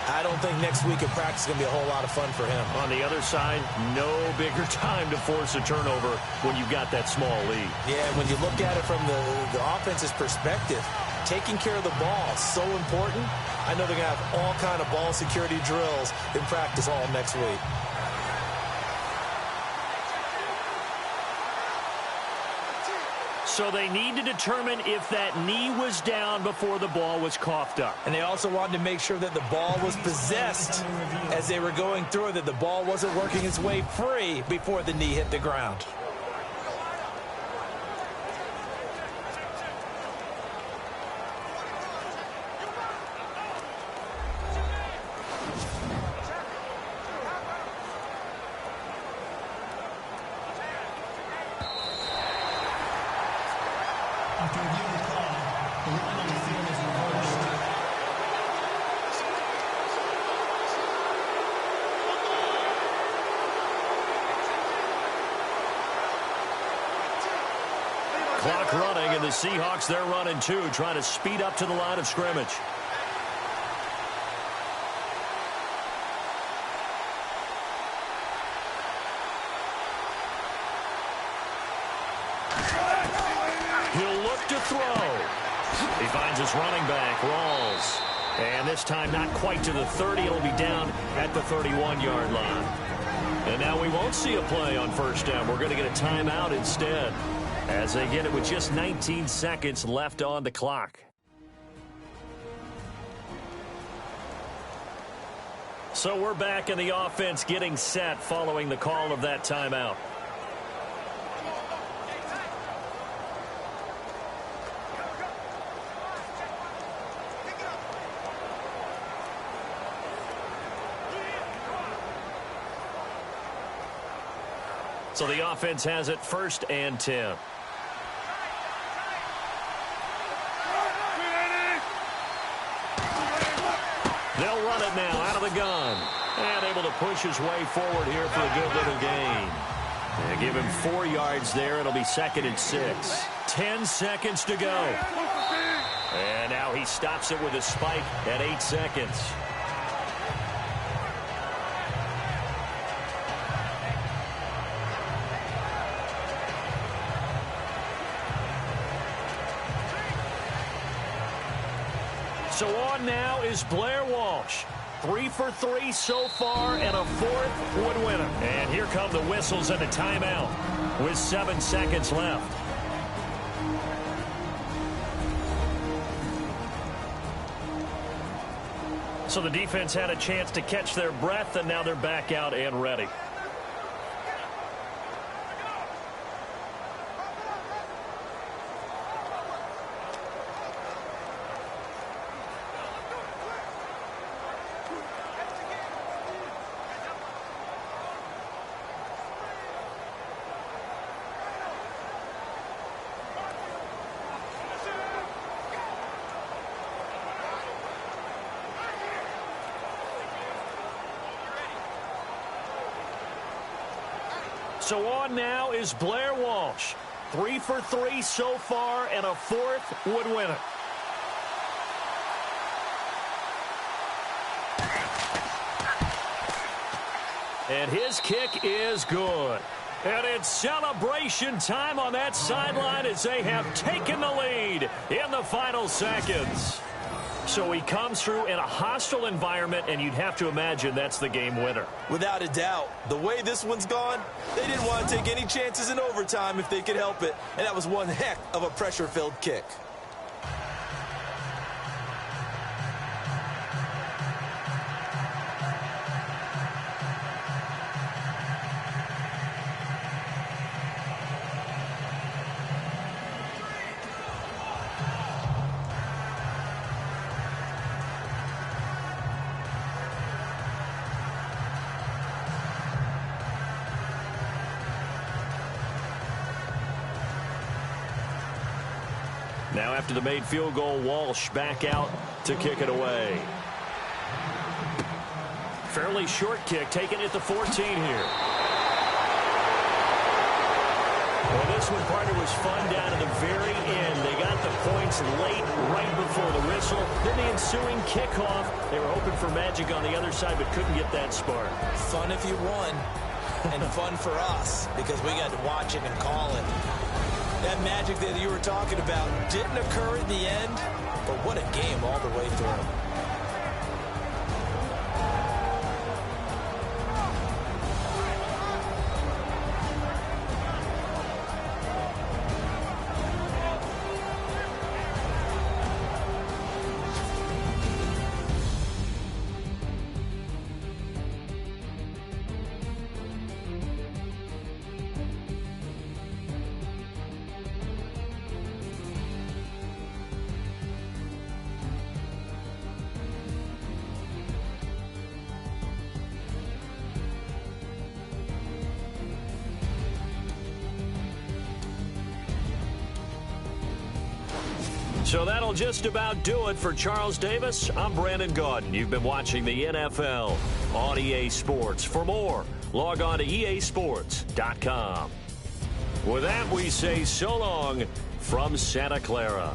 I don't think next week in practice is going to be a whole lot of fun for him. On the other side, no bigger time to force a turnover when you've got that small lead. Yeah, when you look at it from the offense's perspective, taking care of the ball is so important. I know they're going to have all kind of ball security drills in practice all next week. So they need to determine if that knee was down before the ball was coughed up. And they also wanted to make sure that the ball was possessed as they were going through it, that the ball wasn't working its way free before the knee hit the ground. After reviewing the call, the line on the field is reversed. Clock running, and the Seahawks, they're running too, trying to speed up to the line of scrimmage. He'll look to throw. He finds his running back, Rawls. And this time not quite to the 30. It'll be down at the 31-yard line. And now we won't see a play on first down. We're going to get a timeout instead, as they get it with just 19 seconds left on the clock. So we're back in the offense getting set following the call of that timeout. So the offense has it 1st and 10. They'll run it now out of the gun. And able to push his way forward here for a good little gain. And give him 4 yards there. It'll be 2nd and 6. 10 seconds to go. And now he stops it with a spike at 8 seconds. So on now is Blair Walsh. 3 for 3 so far, and a 4th would win him. And here come the whistles and the timeout with 7 seconds left. So the defense had a chance to catch their breath, and now they're back out and ready. So on now is Blair Walsh. 3 for 3 so far, and a fourth would win it. And his kick is good. And it's celebration time on that sideline as they have taken the lead in the final seconds. So he comes through in a hostile environment, and you'd have to imagine that's the game winner. Without a doubt. The way this one's gone, they didn't want to take any chances in overtime if they could help it. And that was one heck of a pressure-filled kick. Now after the made field goal, Walsh back out to kick it away. Fairly short kick, taken at the 14 here. Well, this one, partner, was fun down to the very end. They got the points late, right before the whistle. Then the ensuing kickoff. They were hoping for magic on the other side, but couldn't get that spark. Fun if you won, and fun for us, because we got to watch it and call it. That magic that you were talking about didn't occur at the end, but what a game all the way through. So that'll just about do it for Charles Davis. I'm Brandon Gaudin. You've been watching the NFL on EA Sports. For more, log on to easports.com. With that, we say so long from Santa Clara.